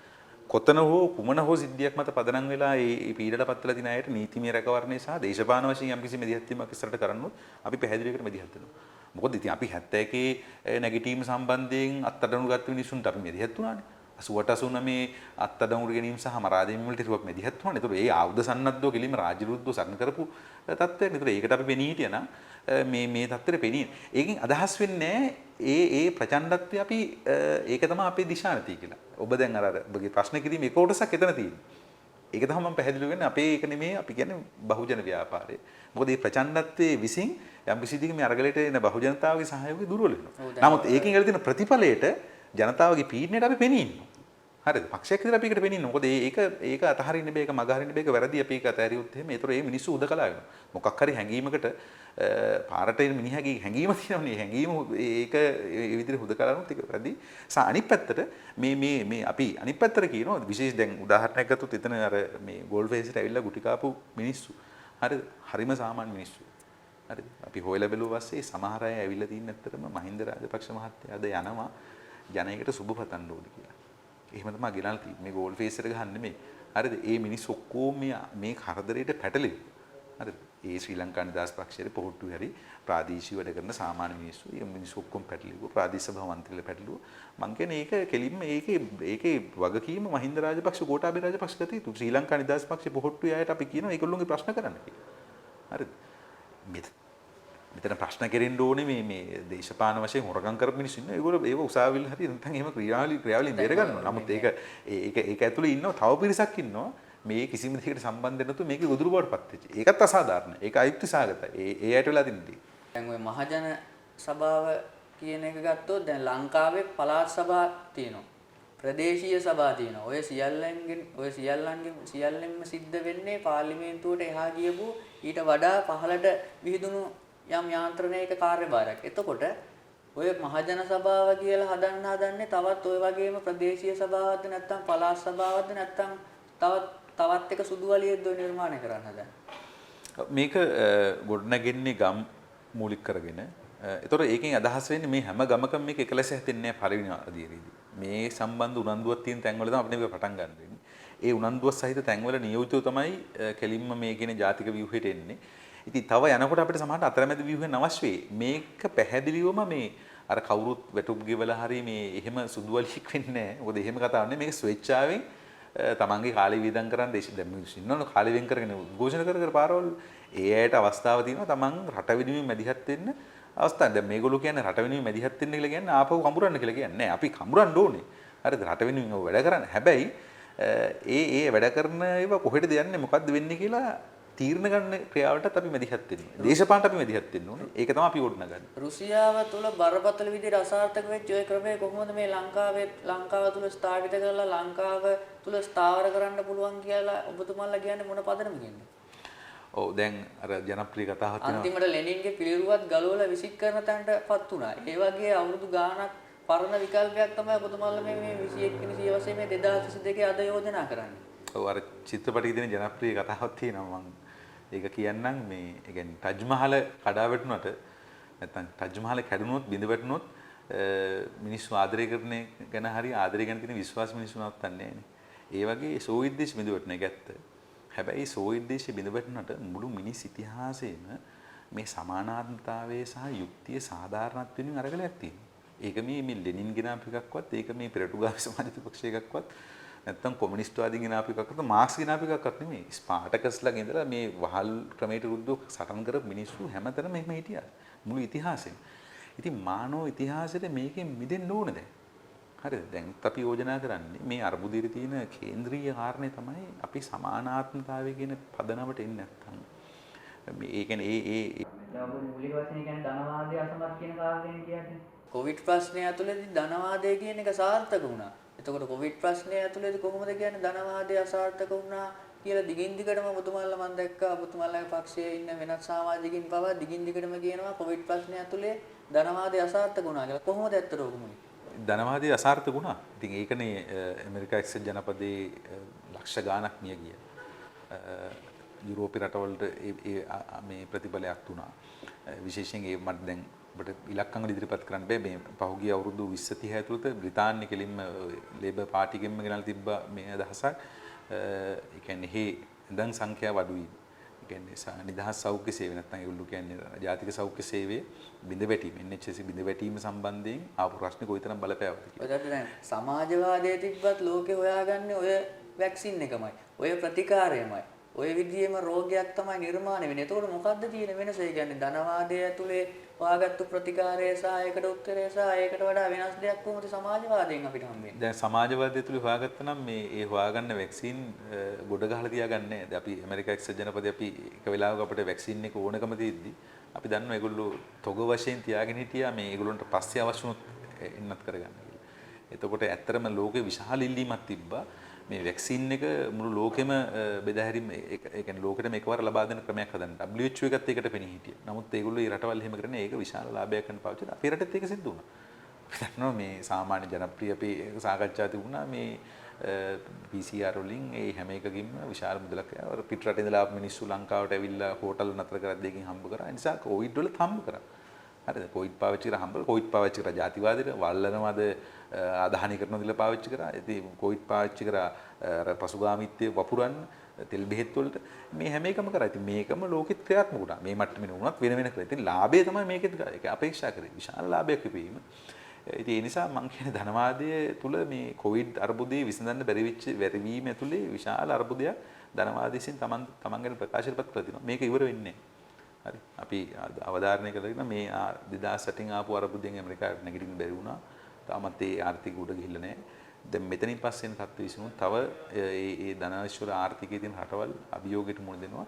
කොතන හෝ කුමන හෝ සිද්ධියක් මත පදනම් වෙලා මේ පීඩට පත්වලා තින අයට නීතිමය රැකවරණය සහ දේශපාලන වශයෙන් යම්කිසි මෙදිහත් වීමක් ඉස්සරහට කරනොත් අපි පැහැදිලිවකට මෙදිහත් වෙනවා. මොකද ඉතින් අපි 71 නැගිටීම සම්බන්ධයෙන් අත්අඩංගු ගත්ත මිනිස්සුන්ට අපි මෙදිහත් වුණානේ. 88 89 අත්අඩංගු ගැනීම සහ මරාදීම් වලට ටිකක් මෙදිහත් වුණානේ. ඒතකොට ඒ ආයුධ සන්නද්ධව කිලිම රාජ්‍ය විරුද්ධව සටන් කරපු තත්ත්වයක්. ඒතකොට ඒකට අපි පෙනී හිටියනම් මේ තත්ත්වෙට පෙනී. ඒකෙන් අදහස් වෙන්නේ ඒ ප්‍රචණ්ඩත්වය අපි ඒක තමයි අපේ දිශානතිය කියලා. ඔබ දැන් අර ඔබගේ ප්‍රශ්න කිරීම එක කොටසක් එතන තියෙනවා. ඒක තමයි මම පැහැදිලි වෙන්නේ අපේ ඒක නෙමෙයි අපි කියන්නේ බහුජන ව්‍යාපාරය. මොකද මේ ප්‍රචණ්ඩත්වයේ විසින් යම් කිසි දෙයක මේ අරගලයට එන බහුජනතාවගේ සහයෝගය දුර්වල වෙනවා. නමුත් ඒකෙන් ඇති වෙන ප්‍රතිඵලයට ජනතාවගේ පීඩනයට අපි පෙනී ඉන්නවා. හරිද? පක්ෂයක් විතර අපි එකට පෙනී ඉන්නවා. මොකද ඒක අතහරින්න බෑ, ඒක මගහරින්න බෑ, ඒක වැරදි අපි ඒක අතහැරියොත් එහෙම ඒතර මේ මිනිස්සු උදකලා වෙනවා. මොකක් හරි හැංගීමකට පාරට එන මිනිහගේ හැංගීම තියෙනවනේ. හැංගීම ඒක ඒ විදිහට උදකලා වුණොත් ඒක වැරදි. අනිත් පැත්තට මේ අපි අනිත් පැත්තට කියනවා විශේෂ දැන් උදාහරණයක් ගත්තොත් එතන අර මේ ගෝල් ෆේස්ට ඇවිල්ලා ගුටි කාපු මිනිස්සු. හරිද? හරිම සාමාන්‍ය මිනිස්සු. හරිද? අපි හොයලා බැලුවා පස්සේ සමහර අය ඇවිල්ලා තින්නේ ඇත්තටම මහින්ද රාජපක්ෂ මහත්තයා අද යනවා ජනයකට සුබ පතන්න ඕනේ කියලා. එහෙම තමයි ගෙනල්ලා තියෙන්නේ. මේ ගෝල් ෆේස් එකට ගහන්න නෙමෙයි. හරිද? ඒ මිනිස්සු ඔක්කොම මේ කරදරයට පැටලෙවි. හරිද? ඒ ශ්‍රී ලංකා නිදහස් පක්ෂයේ පොහොට්ටු හැරි ප්‍රාදේශීය වැඩ කරන සාමාන්‍ය මිනිස්සු. ඒ මිනිස්සු ඔක්කොම පැටලෙවුවා. ප්‍රාදේශ සභා මන්ත්‍රීලා පැටලෙවුවා. මං කියන්නේ ඒක කෙලින්ම ඒකේ වගකීම මහින්ද රාජපක්ෂ ගෝඨාභය රාජපක්ෂ ගත යුතු. ශ්‍රී ලංකා නිදහස් පක්ෂයේ පොහොට්ටු යායට අපි කියනවා ඒගොල්ලෝගේ ප්‍රශ්න කරන්න කියලා. හරිද? මෙතන ප්‍රශ්න කෙරෙන්න ඕනේ මේ දේශපාලන වශයෙන් හොරගම් කරපු මිනිස්සු ඉන්නවා. ඒගොල්ලෝ ඒව උසාවිල් හරි නැත්නම් එහෙම ක්‍රියාවලින් බේර ගන්නවා. නමුත් ඒක ඇතුලේ ඉන්නවා තව පිරිසක් ඉන්නවා මේ කිසිම දෙයකට සම්බන්ධ නැතුව මේකේ ගොදුරු බවට පත් වෙච්ච. ඒකත් අසාධාරණයි. ඒක අයුක්ති සහගතයි. ඒ ඇයට වෙලා තින්නේ. දැන් ওই මහජන සභාව කියන එක ගත්තොත් දැන් ලංකාවේ පළාත් සභා තියෙනවා. ප්‍රදේශීය සභා තියෙනවා. ඔය සියල්ලෙන්ම සිද්ධ වෙන්නේ පාර්ලිමේන්තුවට එහා ගියපු ඊට වඩා පහළට විහිදුණු යම් යාන්ත්‍රණයක කාර්යභාරයක්. එතකොට ඔය මහජන සභාව කියලා හදන්නේ තවත් ඔය වගේම ප්‍රදේශීය සභාවක්ද නැත්නම් පළාත් සභාවක්ද නැත්නම් තවත් එක සුදුවලියෙක්ද නිර්මාණය කරන්න හදන්නේ. මේක ගොඩනගන්නේ ගම් මූලික කරගෙන. ඒතොර ඒකෙන් අදහස් වෙන්නේ මේ හැම ගමකම මේක එකලෙස හැදෙන්නේ නැහැ පළවෙනි අදියරේදී. මේ සම්බන්ධ උනන්දුවක් තියෙන තැන්වල තමයි අපිට මේක පටන් ගන්න වෙන්නේ. ඒ උනන්දුව සහිත තැන්වල නියෝජිතව තමයි කෙලින්ම මේ කියන ජාතික ව්‍යුහයට එන්නේ. ඉතින් තව යනකොට අපිට සමහරට අතරමැද ව්‍යුහෙන් අවශ්‍ය වෙයි. මේක පැහැදිලිවම මේ අර කවුරුත් වැටුප් ගෙවලා හරි මේ එහෙම සුදුවලියක් වෙන්නේ නැහැ. මොකද එහෙම කතාවක් නෙමෙයි. මේක ස්වේච්ඡාවෙන් තමන්ගේ කාලය වේදම් කරන් දැන් මිනිස්සු ඉන්නවනේ කාලය වෙන් කරගෙන උද්ඝෝෂණ කර පාරවල් ඒ ඇයට අවස්ථාව තියෙනවා තමන් රට වෙනුවෙන් මැදිහත් වෙන්න අවස්ථාවක්. දැන් මේගොල්ලෝ කියන්නේ රට වෙනුවෙන් මැදිහත් වෙන්න කියලා කියන්නේ ආපහු කඹරන්න කියලා කියන්නේ නැහැ. අපි කඹරන්න ඕනේ. හරිද? රට වෙනුවෙන් වැඩ කරන්න. හැබැයි ඒ වැඩ කරන ඒවා කොහෙටද යන්නේ මොකද්ද වෙන්නේ කියලා තීරණ ගන්න ක්‍රියාවටත් අපි මැදිහත් වෙනවා. දේශපාලනට අපි මැදිහත් වෙන්න ඕනේ. ඒක තමයි අපි ඕඩනගන්නේ. රුසියාව තුල බරපතල විදිහට අසාර්ථක වෙච්ච ඔය ක්‍රමය කොහොමද මේ ලංකාව තුල ස්ථාපිත කරලා ලංකාව තුල ස්ථාවර කරන්න පුළුවන් කියලා ඔබතුමාලා කියන්නේ මොන පදනමකින්ද? ඔව් දැන් අර ජනප්‍රිය කතාවක් තියෙනවා. අන්තිමට ලෙනින්ගේ පිළිරුවත් ගලවලා විසික් කරන තැනටපත් වුණා. ඒ වගේ අවුරුදු ගාණක් පරණ විකල්පයක් තමයි ඔබතුමාලා මේ 21 වෙනි සියවසේ මේ 2022 අද යෝජනා කරන්නේ. ඔව් අර චිත්‍රපටයේ තියෙන ජනප්‍රිය කතාවක් තියෙනවා මම ඒක කියන්නම් මේ ඒ කියන්නේ ටජ් මහල කඩා වැටුණාට නැත්නම් ටජ් මහල කැඩුනොත් බිඳ වැටුනොත් මිනිස්සු ආදරය කරන ගැන හරි ආදරය ගැන තියෙන විශ්වාස මිනිස්සු නවත්තන්නේ නැහැ. ඒ වගේ සෝවියට් දේශ බිඳවටන එක ඇත්ත. හැබැයි සෝවියට් දේශය බිඳවටනට මුළු මිනිස් ඉතිහාසයේම මේ සමානාත්මතාවයේ සහ යුක්තිය සාධාරණත්වයෙන් අරගලයක් තියෙනවා. ඒක මේ ලෙනින් ගෙනාපු එකක්වත් ඒක මේ පෙරටුගාමී සමාජ පක්ෂ එකක්වත් නැත්තම් කොමියුනිස්ට්වාදීන් ගෙනාපු එකක්වත් මාක්ස් ගෙනාපු එකක්වත් නෙමෙයි. ස්පාටකස්ලාගේ ඉඳලා මේ වහල් ක්‍රමයට විරුද්ධව සටන් කරපු මිනිස්සු හැමතැනම එහෙම හිටියා. මුළු ඉතිහාසෙම. ඉතින් මානව ඉතිහාසෙට මේකෙන් මිදෙන්න ඕන දැන්. හරිද? දැන් අපි යෝජනා කරන්නේ මේ අර්බුදයේ තියෙන කේන්ද්‍රීය කාරණේ තමයි අපි සමානාත්මතාවය කියන පදනමට එන්නේ නැත්තම්. මේ කියන්නේ දැන් ඔබ මූලික වශයෙන් කියන්නේ ධනවාදයේ අසමත් කියන කාරණේ කියන්නේ. කොවිඩ් ප්‍රශ්නය ඇතුළතදී ධනවාදය කියන එක සාර්ථක වුණා. එතකොට කොවිඩ් ප්‍රශ්නය ඇතුළතදී කොහොමද කියන්නේ ධනවාදය අසාර්ථක වුණා කියලා දිගින් දිගටම ඔබතුමාලා මම දැක්කා ඔබතුමාලාගේ පක්ෂයේ ඉන්න වෙනත් සමාජිකින් පවා දිගින් දිගටම කියනවා කොවිඩ් ප්‍රශ්නය ඇතුළේ ධනවාදය අසාර්ථක වුණා කියලා. කොහොමද ඇත්තට ඔක මුලින්? ධනවාදී අසාර්ථක වුණා. ඉතින් ඒකනේ ඇමරිකා එක්සත් ජනපදයේ ලක්ෂ ගාණක් මිය ගිය. යුරෝපේ රටවලට මේ ප්‍රතිඵලයක් තුණා. විශේෂයෙන් ඒ මට දැන් ඔබට ඉලක්කම් වල ඉදිරිපත් කරන්න බෑ මේ පහුගිය අවුරුදු 20 30 ඇතුළත බ්‍රිතාන්‍ය කෙලින්ම ලේබර් පාටි ගෙම්ම ගෙනල්ලා තිබ්බ මේ අදහසක්. ඒ කියන්නේ හේ ඉඳන් සංඛ්‍යාව අඩු වීම. ඒ කියන්නේ නිදහස් සෞඛ්‍ය සේවය නැත්නම් ඒගොල්ලෝ කියන්නේ ජාතික සෞඛ්‍ය සේවයේ බිඳ වැටීම NHS බිඳ වැටීම සම්බන්ධයෙන් ආපු ප්‍රශ්නේ කොයිතරම් බලපෑවද කියලා. ඔයකට දැන් සමාජවාදයේ තිබ්බත් ලෝකේ හොයාගන්නේ ඔය වැක්සින් එකමයි. ඔය ප්‍රතිකාරයමයි. ඔය විදිහේම රෝගයක් තමයි නිර්මාණය වෙන්නේ. එතකොට මොකද්ද තියෙන වෙනස? ඒ කියන්නේ ධනවාදයේ ඇතුලේ හොයාගත්තු ප්‍රතිකාරය සහ ඒකට උත්තරය සහ ඒකට වඩා වෙනස් දෙයක් කොහොමද සමාජවාදයෙන් අපිට හම්බෙන්නේ? දැන් සමාජවාදය තුල හොයාගත්තා නම් මේ ඒ හොයාගන්න වැක්සින් ගොඩ ගහලා තියාගන්නේ නැහැ. දැන් අපි ඇමරිකා එක්සත් ජනපදයේ අපි එක වෙලාවක අපිට වැක්සින් එක ඕනකම තියෙද්දි අපි දන්නවා ඒගොල්ලෝ තොග වශයෙන් තියාගෙන හිටියා මේ ඒගොල්ලොන්ට පස්සේ අවශ්‍ය වුණොත් එන්නත් කරගන්න කියලා. එතකොට ඇත්තරම ලෝකේ විශාල ඉල්ලීමක් තිබ්බා. මේ වැක්සින් එක මුළු ලෝකෙම බෙදා හැරීම ඒ කියන්නේ ලෝකෙටම එකවර ලබා දෙන ක්‍රමයක් හදන්න WHO එකත් ඒකට පෙනී හිටියා. නමුත් ඒගොල්ලෝ මේ රටවල් එහෙම කරන්නේ ඒක විශාල ලාභයක් කරන්න පාවිච්චි කරා. අපේ රටෙත් ඒක සිද්ධ වුණා. අපි දන්නවා මේ සාමාන්‍ය ජනප්‍රිය අපේ සාකච්ඡා තිබුණා මේ PCR වලින් ඒ හැම එකකින්ම විශාල මුදලක් පිට රට ඉඳලා මිනිස්සු ලංකාවට ඇවිල්ලා හෝටල් නතර කරලා දෙකකින් හම්බ කරා. ඒ නිසා කොවිඩ් වල හම්බ කරා. හරිද? කොවිඩ් පාවිච්චි කරා හම්බ කරා. කොවිඩ් පාවිච්චි කරා ජාතිවාදීට වල්ලනවද ආදාහනය කරනවද කියලා පාවිච්චි කරා. ඉතින් කොවිඩ් පාවිච්චි කරා අර පසුගාමීත්වයේ වපුරන්න තෙල් බෙහෙත් වලට මේ හැම එකම කරා. ඉතින් මේකම ලෝකෙත් ක්‍රියාත්මක වුණා. මේ මට්ටමේ වුණත් වෙන වෙන කරා. ඉතින් ලාභය තමයි මේකෙත් ඒක අපේක්ෂා කරේ. විශාල ලාභයක් ලැබීම. ඉතින් ඒ නිසා මම කියන්නේ ධනවාදයේ තුල මේ කොවිඩ් අර්බුදයේ විසඳන්න බැරි වෙච්ච වැරවීම ඇතුලේ විශාල අර්බුදයක් ධනවාදයෙන් තමන් ගැන ප්‍රකාශයටපත් කරලා තිනවා. මේක ඉවර වෙන්නේ නැහැ. හරි. අපි අවධාරණය කරගෙන මේ 2008 න් ආපු අර්බුදයෙන් ඇමරිකාවට නැගිටින්න බැරි වුණා. තාමත් ඒ ආර්ථික උඩ ගිහිල්ලා නැහැ. දැන් මෙතනින් පස්සේ එන තත්ත්ව විසුණු තව ඒ ධනාශ්වර ආර්ථිකයේ තියෙන රටවල් අභියෝගයට මුහුණ දෙනවා.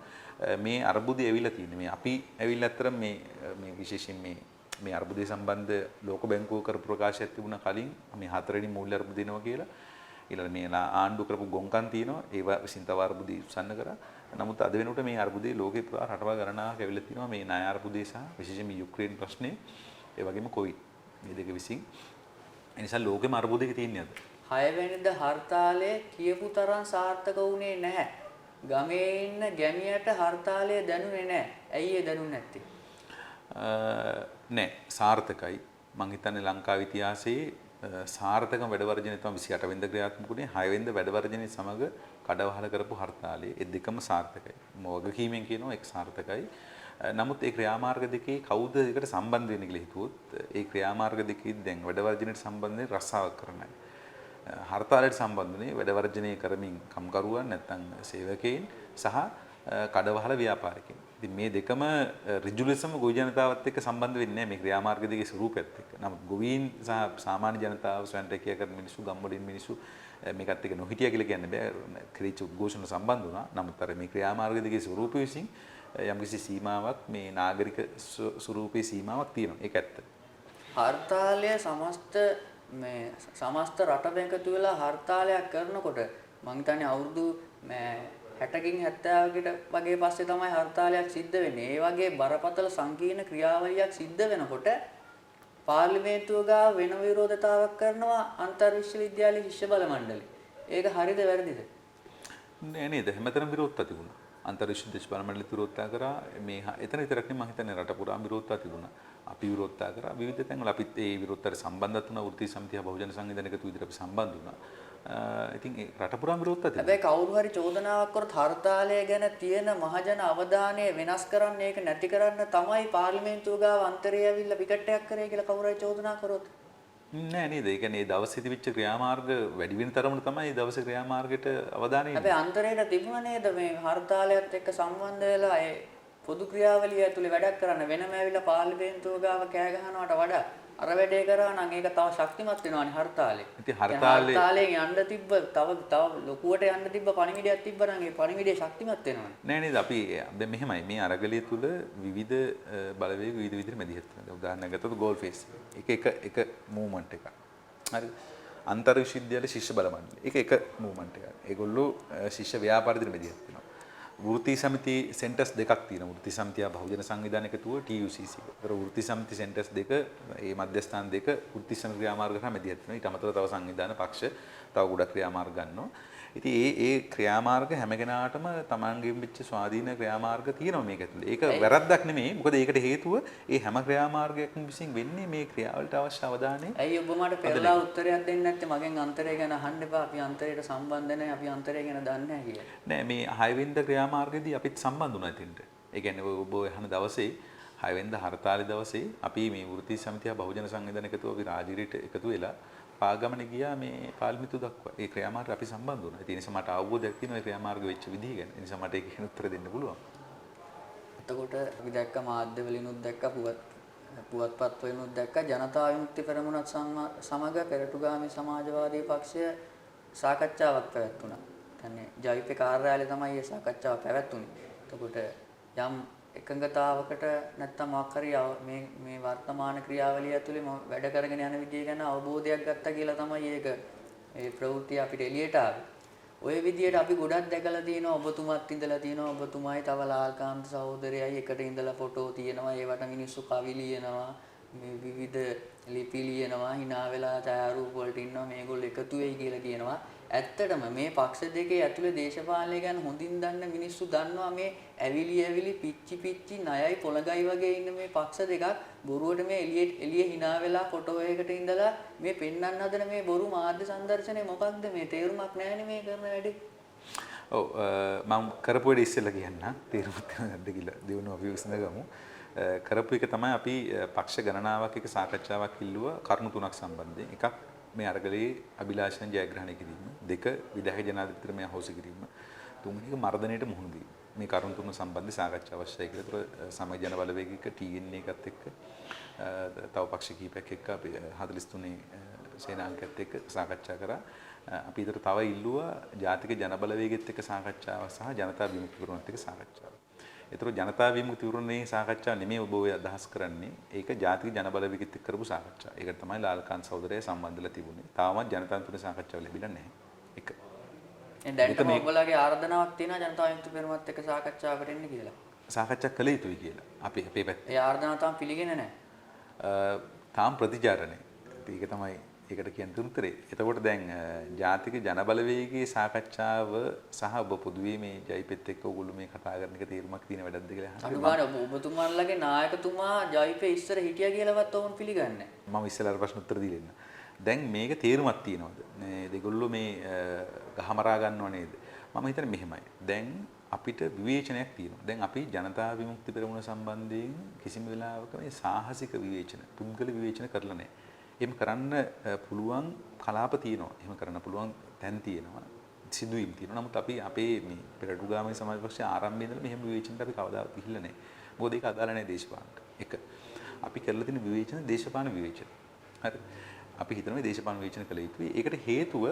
මේ අර්බුදය ඇවිල්ලා තියෙන්නේ. මේ අපි ඇවිල්ලා අතර මේ විශේෂයෙන් මේ අර්බුදය සම්බන්ධ ලෝක බැංකුව කරපු ප්‍රකාශයක් තිබුණා කලින් මේ 4 වෙනි මූල්‍ය අර්බුදය එනවා කියලා. ඊළඟ මේ ආණ්ඩුව කරපු ගොංකම් තියෙනවා. ඒවා විසින් තව අර්බුදය උස්සන්න කරා. නමුත් අද වෙනකොට මේ අර්බුදේ ලෝකේ පුරා රටවල් ගණනාවක් ඇවිල්ලා තිනවා. මේ ණය අර්බුදය සහ විශේෂයෙන් යුක්‍රේන ප්‍රශ්නේ ඒ වගේම කොවිඩ් මේ දෙක විසින්. ඒ නිසා ලෝකෙම අර්බුදයක තියෙන්නේ අද. 6 වෙනිදා හර්තාලය කියපු තරම් සාර්ථක වුණේ නැහැ. ගමේ ඉන්න ගැමියට හර්තාලය දැනුනේ නැහැ. ඇයි ඒ දැනුනේ නැත්තේ? නෑ සාර්ථකයි. මං හිතන්නේ ලංකාවේ ඉතිහාසයේ සාර්ථකම වැඩ වර්ජනය තමයි 28 වෙනිදා ක්‍රියාත්මක වුණේ. 6 වෙනිදා වැඩ වර්ජනය සමග කඩවහල කරපු හර්තාලය. ඒ දෙකම සාර්ථකයි. වගකීමෙන් කියනවා ඒක සාර්ථකයි. නමුත් ඒ ක්‍රියාමාර්ග දෙකේ කවුද ඒකට සම්බන්ධ වෙන්නේ කියලා හිතුවොත් ඒ ක්‍රියාමාර්ග දෙකේ දැන් වැඩ වර්ජනයට සම්බන්ධ රස්සාවක් කරන්නයි. හර්තාලයට සම්බන්ධනේ වැඩ වර්ජනය කරමින් කම්කරුවන් නැත්නම් සේවකයන් සහ කඩවහල ව්‍යාපාරිකයන්. ඉතින් මේ දෙකම ඍජු ලෙසම ගොවි ජනතාවත් එක්ක සම්බන්ධ වෙන්නේ නැහැ මේ ක්‍රියාමාර්ග දෙකේ ස්වරූපයත් එක්ක. නමුත් ගොවීන් සහ සාමාන්‍ය ජනතාව ස්වයංරැකියා කරන මිනිස්සු ගම්වලින් මිනිස්සු මේකත් එක්ක නොහිටියා කියලා කියන්න බෑ. ක්‍රීච උද්ඝෝෂණ සම්බන්ධ වුණා. නමුත් අර මේ ක්‍රියාමාර්ග දෙකේ ස්වරූපය විසින් යම්කිසි සීමාවක් මේ නාගරික ස්වරූපයේ සීමාවක් තියෙනවා. ඒක ඇත්ත. හර්තාලය සමස්ත රටම එකතු වෙලා හර්තාලයක් කරනකොට මං හිතන්නේ අවුරුදු 60කින් 70කට වගේ පස්සේ තමයි හර්තාලයක් සිද්ධ වෙන්නේ. ඒ වගේ බරපතල සංකීර්ණ ක්‍රියාවලියක් සිද්ධ වෙනකොට පාර්ලිමේන්තුව ගාව වෙන විරෝධතාවක් කරනවා අන්තර් විශ්වවිද්‍යාලයේ ශිෂ්‍ය බල මණ්ඩලය. ඒක හරිද වැරදිද? නෑ නේද? හැමතැනම විරෝධතා තිබුණා. අන්තර් විශ්වවිද්‍යාල බල මණ්ඩලය විරෝධතා කරා. මේ එතන විතරක් නෙමෙයි මම හිතන්නේ රට පුරාම විරෝධතා තිබුණා. අපි විරෝධතා කරා විවිධ තැන්වල අපිත් ඒ විරෝධතාවට සම්බන්ධත් වුණා වෘත්තීය සමිතිය බහුජන සංවිධානය එකතු විදිහට අපි සම්බන්ධ වුණා. ඉතින් ඒ රට පුරාම විරෝධතා තිබුණා. හැබැයි කවුරු හරි චෝදනාවක් කරොත් හර්තාලය ගැන තියෙන මහජන අවධානය වෙනස් කරන්න ඒක නැති කරන්න තමයි පාර්ලිමේන්තුව ගාව අන්තරේ ඇවිල්ලා විකට් එකක් කරේ කියලා කවුරු හරි චෝදනා කරොත් නෑ නේද? ඒ කියන්නේ ඒ දවසේ තිබිච්ච ක්‍රියාමාර්ග වැඩි වෙන තරමට තමයි ඒ දවසේ ක්‍රියාමාර්ගයට අවධානය යොමු. හැබැයි අන්තරේට තිබුණා නේද මේ හර්තාලයත් එක්ක සම්බන්ධ වෙලා ඒ පොදු ක්‍රියාවලිය ඇතුලේ වැඩක් කරන්න වෙනම ඇවිල්ලා පාර්ලිමේන්තුව ගාව කෑ ගහනවට වඩා අර වැඩේ කරා නම් ඒක තව ශක්තිමත් වෙනවානේ හර්තාලේ. ඉතින් හර්තාලේ යන්න තිබ්බ තව ලොකුවට යන්න තිබ්බ පණිවිඩයක් තිබ්බ නම් ඒ පණිවිඩය ශක්තිමත් වෙනවානේ. නෑ නේද? අපි දැන් මෙහෙමයි මේ අරගලිය තුල විවිධ බලවේග විවිධ විදිහට මැදිහත් වෙනවා. උදාහරණයක් ගත්තොත් ගෝල් ෆේස් එක මූවමන්ට් එකක්. හරි. අන්තර් විශ්වවිද්‍යාල ශිෂ්‍ය බල මණ්ඩලය. ඒක මූවමන්ට් එකක්. ඒගොල්ලෝ ශිෂ්‍ය ව්‍යාපාරිකයට මැදිහත් වෙනවා. වෘත්ති සමිති සෙන්ටර්ස් දෙකක් තියෙනවා. වෘත්ති සමිතිය බහුජන සංවිධානය එකතුව TUCC. ඒතර වෘත්ති සමිති සෙන්ටර්ස් දෙක මේ මධ්‍යස්ථාන දෙක වෘත්ති සමිති ක්‍රියාමාර්ග කරා මැදිහත් වෙනවා. ඊට අමතරව තව සංවිධාන පක්ෂ තව ගොඩක් ක්‍රියාමාර්ග ගන්නවා. ඉතින් ඒ ක්‍රියාමාර්ග හැම කෙනාටම තමන්ගෙන් වෙච්ච ස්වාධීන ක්‍රියාමාර්ග තියෙනවා මේක ඇතුලේ. ඒක වැරද්දක් නෙමෙයි. මොකද ඒකට හේතුව ඒ හැම ක්‍රියාමාර්ගයක්ම විසින් වෙන්නේ මේ ක්‍රියාවලට අවශ්‍ය අවධානය. ඇයි ඔබ මට පෙරලා උත්තරයක් දෙන්නේ නැත්තේ? මගෙන් අන්තරය ගැන අහන්න එපා. අපි අන්තරයට සම්බන්ධ නැහැ. අපි අන්තරය ගැන දන්නේ නැහැ කියලා. නෑ මේ 6 වෙනිදා ක්‍රියාමාර්ගයේදී අපිත් සම්බන්ධ වුණා ඉතින්ට. ඒ කියන්නේ ඔබ අහන දවසේ 6 වෙනිදා හර්තාලේ දවසේ අපි මේ වෘත්ති සමිතිය බහුජන සංවිධානය එකතුව අපි රාජගිරියට එකතු වෙලා පාගමන ගියා මේ පාර්ලිමේන්තුව දක්වා. ඒ ක්‍රියාමාර්ග අපි සම්බන්ධ වුණා. ඒ නිසා මට අවබෝධයක් තියෙනවා මේ ක්‍රියාමාර්ග වෙච්ච විදිහ ගැන. ඒ නිසා මට ඒකේ උත්තර දෙන්න පුළුවන්. එතකොට අපි දැක්ක මාධ්‍ය වලිනුත් දැක්ක පුවත්පත් වලිනුත් දැක්ක ජනතා විමුක්ති පෙරමුණත් සමග පෙරටුගාමී සමාජවාදී පක්ෂය සාකච්ඡාවක් පැවැත්වුණා. කියන්නේ ජවිපේ කාර්යාලය තමයි මේ සාකච්ඡාව පැවැත්වුනේ. එතකොට යම් එකඟතාවකට නැත්තම් මොකක් හරි මේ වර්තමාන ක්‍රියාවලිය ඇතුලේ වැඩ කරගෙන යන විදිය ගැන අවබෝධයක් ගත්තා කියලා තමයි ඒ ප්‍රවෘත්ති අපිට එළියට ආවේ. ওই විදියට අපි ගොඩක් දැකලා තියෙනවා ඔබතුමාත් ඉඳලා තියෙනවා ඔබතුමායි තව ලාල්කාන්ත සහෝදරයයි එකට ඉඳලා ෆොටෝ තියෙනවා ඒවට මිනිස්සු කවි ලියනවා මේ විවිධ ලිපි ලියනවා hina වෙලා ඡායාරූප වලට ඉන්නවා මේගොල්ලෝ එකතු වෙයි කියලා කියනවා. ඇත්තටම මේ පක්ෂ දෙකේ ඇතුලේ දේශපාලනය ගැන හොඳින් දන්න මිනිස්සු දන්නවා මේ ඇවිලි පිච්චි ණයයි පොළගයි වගේ ඉන්න මේ පක්ෂ දෙකක් බොරුවට මේ එළිය hina වෙලා ෆොටෝ එකකට ඉඳලා මේ පෙන්වන්න හදන මේ බොරු මාධ්‍ය සංදර්ශනේ මොකක්ද මේ තේරුමක් නැහැනේ මේ කරන වැඩේ. ඔව් මම කරපු වැඩේ ඉස්සෙල්ලා කියන්න තේරුමක් නැද්ද කියලා දිනුවා අපි විසඳගමු. කරපු එක තමයි අපි පක්ෂ ගණනාවක් එක සාකච්ඡාවක් ඉල්ලුවා කරුණු තුනක් සම්බන්ධයෙන්. එකක් මේ අරගලයේ අභිලාෂණ ජයග්‍රහණය කිරීම. දෙක විධායක ජනාධිපතිතුමා මේ අහෝසි කිරීම. තුන්වෙනි එක මර්ධනයට මුහුණ දීම. මේ කරුණු තුන සම්බන්ධ සාකච්ඡා අවශ්‍යයි කියලා. ඒතර සමග ජන බලවේගයක TNA එකත් එක්ක තව පක්ෂ කිහිපයක් එක්ක අපි 43 සේනාංකයත් එක්ක සාකච්ඡා කරා. අපි ඊතර තව ඉල්ලුවා ජාතික ජන බලවේගෙත් එක්ක සාකච්ඡාව සහ ජනතා විමුක්ති පෙරමුණත් එක්ක සාකච්ඡාව. ඒතර ජනතා විමුක්ති පෙරමුණේ සාකච්ඡාව නෙමෙයි ඔබ ඔය අදහස් කරන්නේ. ඒක ජාතික ජන බලවේගෙත් එක්ක කරපු සාකච්ඡාව. ඒකට තමයි ලාල්කාන්ත සහෝදරයා සම්බන්ධලා තිබුණේ. තාමත් ජනතා තුනේ සාකච්ඡාව ලැබිලා නැහැ. එක. දැන් ඔයගොල්ලෝගේ ආරාධනාවක් තියෙනවා ජනතා විමුක්ති පෙරමුණත් එක්ක සාකච්ඡාවකට එන්න කියලා. සාකච්ඡා කළ යුතුයි කියලා. අපි අපේ පැත්තේ. ඒ ආරාධනාව තාම පිළිගන්නේ නැහැ. තාම ප්‍රතිචාරණේ. ඒක තමයි ඒකට කියන උත්තරේ. එතකොට දැන් ජාතික ජන බලවේගයේ සාකච්ඡාව සහ ඔබ පොදුවේ මේ ජයිපෙත් එක්ක ඔයගොල්ලෝ මේ කතා කරන එක තේරුමක් තියෙන වැඩක්ද කියලා අහනවා. අනුගාන ඔබතුමාලගේ නායකතුමා ජයිපේ ඉස්සර හිටියා කියලාවත් ඔවුන් පිළිගන්නේ නැහැ. මම ඉස්සෙල්ලා ප්‍රශ්න උත්තර දීලා ඉන්න. දැන් මේක තේරුමක් තියනවද? මේ දෙගොල්ලෝ මේ ගහමරා ගන්නව නේද? මම හිතන්නේ මෙහෙමයි. දැන් අපිට විවේචනයක් තියෙනවා. දැන් අපි ජනතා විමුක්ති පෙරමුණ සම්බන්ධයෙන් කිසිම වෙලාවක මේ සාහසික විවේචන, පුද්ගල විවේචන කරලා නැහැ. එහෙම කරන්න පුළුවන් කලාප තියෙනවා. එහෙම කරන්න පුළුවන් තැන් තියෙනවා. සිදුවීම් තියෙනවා. නමුත් අපි අපේ මේ පෙරටුගාමී සමාජ පක්ෂයේ ආරම්භයේ ඉඳලා මෙහෙම විවේචනට අපි කවදාවත් ගිහිල්ලා නැහැ. මොකද ඒක අදාළ නැහැ දේශපාලනට. එක. අපි කරලා තියෙන විවේචන දේශපාලන විවේචන. හරි. අපි හිතනවා මේ දේශපාලන විවේචන කළ යුතුයි. ඒකට හේතුව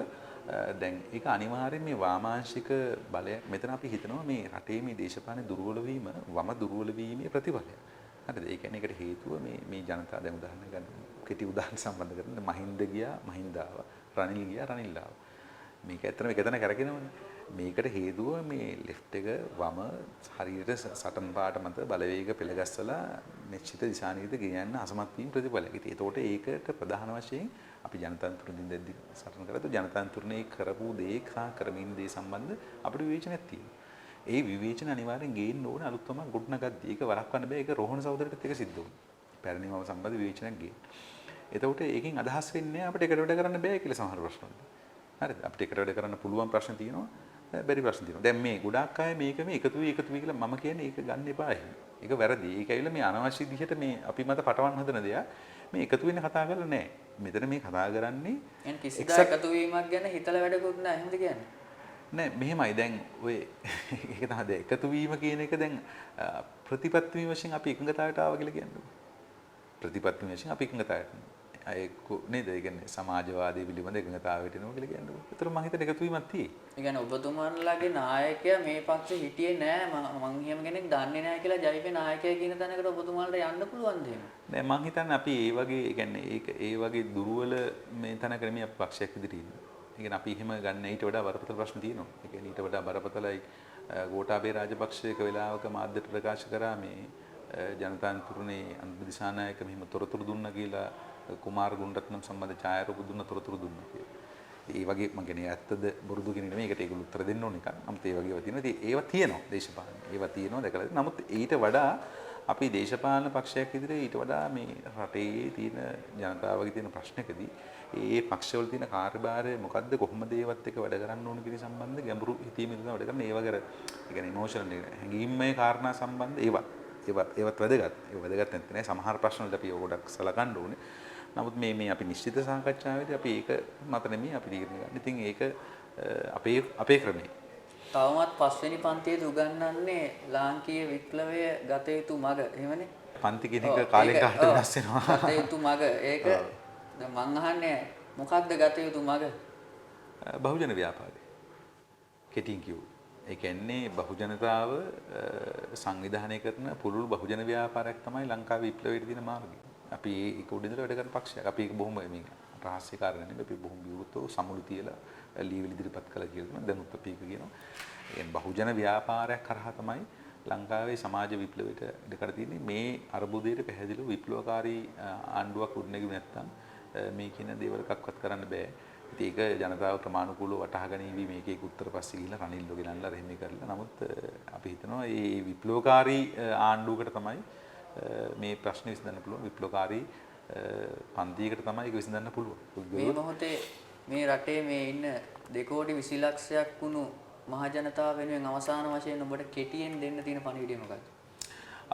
දැන් ඒක අනිවාර්යෙන් මේ වාමාංශික බලය. මෙතන අපි හිතනවා මේ රටේ මේ දේශපාලන දුර්වල වීම වම දුර්වල වීමේ ප්‍රතිඵලයක්. හරිද? ඒ කියන්නේ ඒකට හේතුව මේ ජනතා දැන් උදාහරණ ගන්න. කෙටි උදාහරණ සම්බන්ධ කරගෙන මහින්ද ගියා මහින්ද ආවා. රනිල් ගියා රනිල් ආවා. මේක ඇත්තටම එක තැන කරකිනවනේ. මේකට හේතුව මේ ලෙෆ්ට් එක වම හරියට සටන් පාට මත බලවේග පෙළගස්සලා නිශ්චිත දිශානීත ගෙනියන්න අසමත් වීම ප්‍රතිඵලයක්. ඉතින් ඒතකොට ඒකට ප්‍රධාන වශයෙන් අපි ජනතාන්තරින් දෙද්දි සටන් කරලා ජනතාන්තරනේ කරපු දේ සහ කරමින් දේ සම්බන්ධ අපිට විවේචනයක් තියෙනවා. ඒ විවේචන අනිවාර්යෙන් ගේන්න ඕනේ අලුත් තමයි ගොඩනගද්දී. ඒක වළක්වන්න බෑ. ඒක රෝහණ සහෝදරයටත් එක සිද්ධ වුණා. පැරණිමව සම්බන්ධ විවේචනයක් ගේන්න. එතකොට ඒකෙන් අදහස් වෙන්නේ අපිට එකට වැඩ කරන්න බෑ කියලා සමහර ප්‍රශ්න වලට. හරිද? අපිට එකට වැඩ කරන්න පුළුවන් ප්‍රශ්න තියෙනවා. බැරි ප්‍රශ්න තියෙනවා. දැන් මේ ගොඩාක් අය මේක මේ එකතු වී කියලා මම කියන්නේ ඒක ගන්න එපා එහෙම. ඒක වැරදි. ඒක ඇවිල්ලා මේ අනවශ්‍ය විදිහට මේ අපි මත පටවන්න හදන දෙයක්. මේ එකතු වෙන්න කතා කරලා නැහැ. මෙතන මේ කතා කරන්නේ එන් කිසිදා එකතු වීමක් ගැන හිතලා වැඩකුත් නැහැ එහෙමද කියන්නේ? නෑ මෙහෙමයි දැන් ඔය ඒක තමයි දැන් එකතු වීම කියන එක දැන් ප්‍රතිපත්ති වශයෙන් අපි එකඟතාවයට ආවා කියලා කියන්නේ. ප්‍රතිපත්ති වශයෙන් අපි එකඟතාවයට ඒක නේද? ඒ කියන්නේ සමාජවාදී පිළිබඳ එකඟතාවයට එනවා කියලා කියන්නේ. ඒතර මම හිතන එකතු වීමක් තියෙයි. ඒ කියන්නේ ඔබතුමන්ලාගේ නායකයා මේ පක්ෂේ හිටියේ නෑ මං එහෙම කෙනෙක් දන්නේ නෑ කියලා ජයිපේ නායකයා කියන තැනකට ඔබතුමාලට යන්න පුළුවන්ද එහෙම? නෑ මං හිතන්නේ අපි ඒ වගේ ඒ කියන්නේ ඒ වගේ දුර්වල මේ තැනක නෙමෙයි අපි පක්ෂයක් විදිහට ඉන්නේ. ඒ කියන්නේ අපි එහෙම ගන්න ඊට වඩා බරපතල ප්‍රශ්න තියෙනවා. ඒ කියන්නේ ඊට වඩා බරපතලයි ගෝඨාභය රාජපක්ෂ එක වෙලාවක මාධ්‍යට ප්‍රකාශ කරා මේ ජනතාන්තුරුනේ අනුර දිසානායක මෙහිම තොරතුරු දුන්නා කියලා කුමාර ගුණරත්නම් සම්බන්ධ ඡායාරූප දුන්න තොරතුරු දුන්නා කියලා. ඒ වගේ මම කියන්නේ ඇත්තද බොරුද කියන නෙමෙයි ඒකට ඒගොල්ලෝ උත්තර දෙන්න ඕන එක. නමුත් ඒ වගේ ඒවා තියෙනවා. ඉතින් ඒවා තියෙනවා දේශපාලන. ඒවා තියෙනවා දැකලා. නමුත් ඊට වඩා අපි දේශපාලන පක්ෂයක් විදිහට ඊට වඩා මේ රටේ තියෙන ජනතාවගේ තියෙන ප්‍රශ්නකදී ඒ පක්ෂවල තියෙන කාර්යභාරය මොකද්ද කොහොමද ඒවත් එක වැඩ කරන්න ඕන කියන සම්බන්ධ ගැඹුරු හිතීමෙන් තමයි වැඩ කරන්නේ. ඒ වගේ අර ඒ කියන්නේ ඉමෝෂනල් හැඟීම්මය කාරණා සම්බන්ධ ඒවත් වැදගත්. ඒ වැදගත් නැත්නම් සමහර ප්‍රශ්න වලට අපි ගොඩක් සලකන්න ඕනේ. නමුත් මේ අපි නිශ්චිත සාකච්ඡාවේදී අපි ඒක මත නෙමෙයි අපි තීරණය ගන්න. ඉතින් ඒක අපේ ක්‍රමේ. තවමත් පස්වෙනි පන්තියේදී උගන්වන්නේ ලාංකීය විප්ලවය ගත යුතු මඟ. එහෙමනේ. පන්ති කියන එක කාලෙන් කාලට වෙනස් වෙනවා. ගත යුතු මඟ. ඒක දැන් මං අහන්නේ මොකක්ද ගත යුතු මඟ? බහුජන ව්‍යාපාරය. කෙටින් කිව්වොත්. ඒ කියන්නේ බහුජනතාව සංවිධානය කරන පුළුල් බහුජන ව්‍යාපාරයක් තමයි ලංකාවේ විප්ලවයට තියෙන මාර්ගය. අපි ඒක උඩින්දලා වැඩ කරන පක්ෂයක්. අපි ඒක බොහොම මේ රහස්‍ය කාරණා නෙමෙයි. අපි බොහොම විවෘතව සමුළු තියලා ලීවිලි ඉදිරිපත් කළා කියලා කියනවා. දැන් උත් අපි ඒක කියනවා. ඒ බහුජන ව්‍යාපාරයක් කරහා තමයි ලංකාවේ සමාජ විප්ලවයට ඉඩකඩ තියෙන්නේ. මේ අර්බුදයට පැහැදිලිව විප්ලවකාරී ආණ්ඩුවක් උඩනගිමු නැත්තම් මේ කියන දේවල් එකක්වත් කරන්න බෑ. ඉතින් ඒක ජනතාව ප්‍රමාණිකූලව වටහා ගැනීම මේකේ උත්තර පස්සේ ගිහිල්ලා රනිල්ලෝ ගෙනල්ලා රෙහිමි කරලා. නමුත් අපි හිතනවා මේ විප්ලවකාරී ආණ්ඩුවකට තමයි මේ ප්‍රශ්න විසඳන්න පුළුවන්. විප්ලවකාරී පන්තියකට තමයි ඒක විසඳන්න පුළුවන්. මේ මොහොතේ මේ රටේ මේ ඉන්න 2 කෝටි 20 ලක්ෂයක් වුණු මහ ජනතාව වෙනුවෙන් අවසාන වශයෙන් ඔබට කෙටියෙන් දෙන්න තියෙන පණිවිඩය මොකක්ද?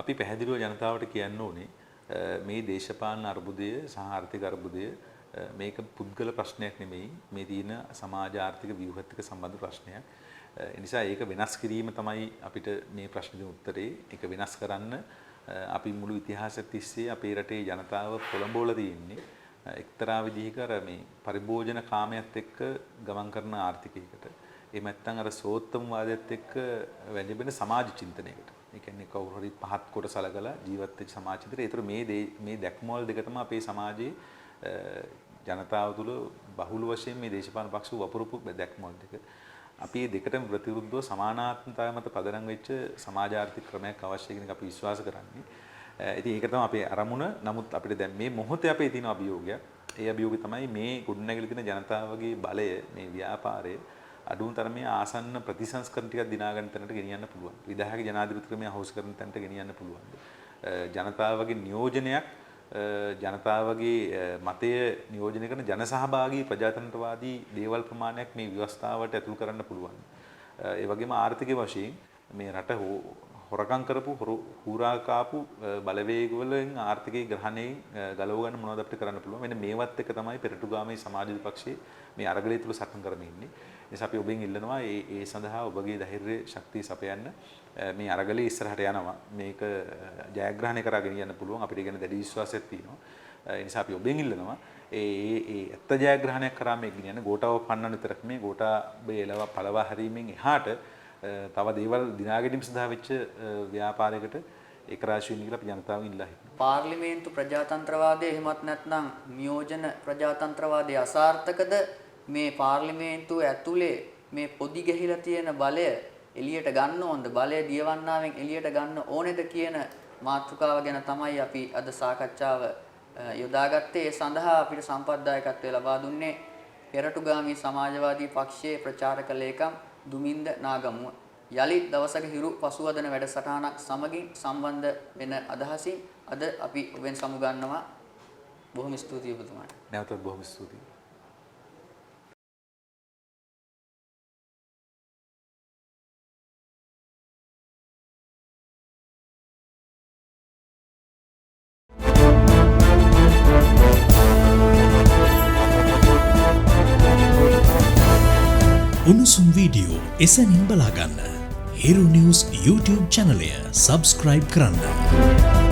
අපි පැහැදිලිව ජනතාවට කියන්න ඕනේ මේ දේශපාලන අර්බුදය සහ ආර්ථික අර්බුදය මේක පුද්ගල ප්‍රශ්නයක් නෙමෙයි. මේ තියෙන සමාජ ආර්ථික ව්‍යුහත් එක්ක සම්බන්ධ ප්‍රශ්නයක්. ඒ නිසා ඒක වෙනස් කිරීම තමයි අපිට මේ ප්‍රශ්නෙට උත්තරේ. ඒක වෙනස් කරන්න අපි මුළු ඉතිහාසෙත් තිස්සේ අපේ රටේ ජනතාව පොළඹවලා තියෙන්නේ එක්තරා විදිහක අර මේ පරිභෝජන කාමයට එක්ක ගමන් කරන ආර්ථිකයකට. එහෙම නැත්නම් අර සෝත්තම වාදයට එක්ක වැළඳෙන සමාජ චින්තනයකට. ඒ කියන්නේ කවුරු හරි පහත් කොට සලකලා ජීවත් වෙච්ච සමාජ චින්තනය. ඒතර මේ දැක්මවල දෙකටම අපේ සමාජයේ ජනතාව තුළ බහුල වශයෙන් මේ දේශපාලන පක්ෂ වපුරපු දැක්මවල දෙක. අපි මේ දෙකටම ප්‍රතිවිරුද්ධව සමානාත්මතාවය මත පදනම් වෙච්ච සමාජ ආර්ථික ක්‍රමයක් අවශ්‍ය කියන එක අපි විශ්වාස කරන්නේ. ඉතින් ඒක තමයි අපේ අරමුණ. නමුත් අපිට දැන් මේ මොහොතේ අපේ තියෙන අභියෝගයක්. ඒ අභියෝගය තමයි මේ ගොඩනැගිලි තියෙන ජනතාවගේ බලය මේ ව්‍යාපාරය අඩුම තරමේ ආසන්න ප්‍රතිසංස්කරණ ටිකක් දිනා ගන්න තැනට ගෙනියන්න පුළුවන්. විධායක ජනාධිපති ක්‍රමය හවුස් කරන තැනට ගෙනියන්න පුළුවන්. ජනතාවගේ නියෝජනයක් ජනතාවගේ මතය නියෝජනය කරන ජනසහභාගී ප්‍රජාතන්ත්‍රවාදී දේවල් ප්‍රමාණයක් මේ ව්‍යවස්ථාවට ඇතුල් කරන්න පුළුවන්. ඒ වගේම ආර්ථික වශයෙන් මේ රට හොරකම් කරපු හුරා කාපු බලවේග වලින් ආර්ථිකයේ ග්‍රහණයෙන් ගලව ගන්න මොනවද අපිට කරන්න පුළුවන්. මෙන්න මේවත් එක තමයි පෙරටුගාමී සමාජ විපක්ෂයේ මේ අරගලය තුල සටන් කරමින් ඉන්නේ. ඒ නිසා අපි ඔබෙන් ඉල්ලනවා ඒ සඳහා ඔබගේ ධෛර්ය ශක්තිය සපයන්න. මේ අරගලේ ඉස්සරහට යනවා. මේක ජයග්‍රහණය කරගෙන යන්න පුළුවන්. අපිට ඉගෙන දැඩි විශ්වාසයක් තියෙනවා. ඒ නිසා අපි ඔබෙන් ඉල්ලනවා ඒ ඇත්ත ජයග්‍රහණයක් කරා මේ ගෙනියන්න ගෝඨාව පන්නන විතරක් මේ ගෝඨාභය එළව පළවා හැරීමෙන් එහාට තව දේවල් දිනා ගැනීම සඳහා වෙච්ච ව්‍යාපාරයකට ඒක රාශි වෙන්න කියලා අපි ජනතාවගෙන් ඉල්ලා හිටිනවා. පාර්ලිමේන්තු ප්‍රජාතන්ත්‍රවාදය එහෙමත් නැත්නම් නියෝජන ප්‍රජාතන්ත්‍රවාදය අසාර්ථකද? මේ පාර්ලිමේන්තුව ඇතුලේ මේ පොදි ගැහිලා තියෙන බලය එළියට ගන්න ඕනද? බලය දියවන්නාවෙන් එළියට ගන්න ඕනේද කියන මාතෘකාව ගැන තමයි අපි අද සාකච්ඡාව යොදාගත්තේ. ඒ සඳහා අපිට සම්පත්දායකත්වය ලබා දුන්නේ පෙරටුගාමී සමාජවාදී පක්ෂයේ ප්‍රචාරක ලේකම් දුමින්ද නාගමුව. යලි දවසක හිරු පසුවදන වැඩසටහනක් සමගින් සම්බන්ධ වෙන අදහසින් අද අපි ඔබෙන් සමුගන්නවා. බොහොම ස්තුතියි ඔබතුමාට. නැවතත් බොහොම ස්තුතියි. උණුසුම් වීඩියෝ එසැනින් බලාගන්න හිරු නිවුස් YouTube චැනලය සබස්ක්‍රයිබ් කරන්න.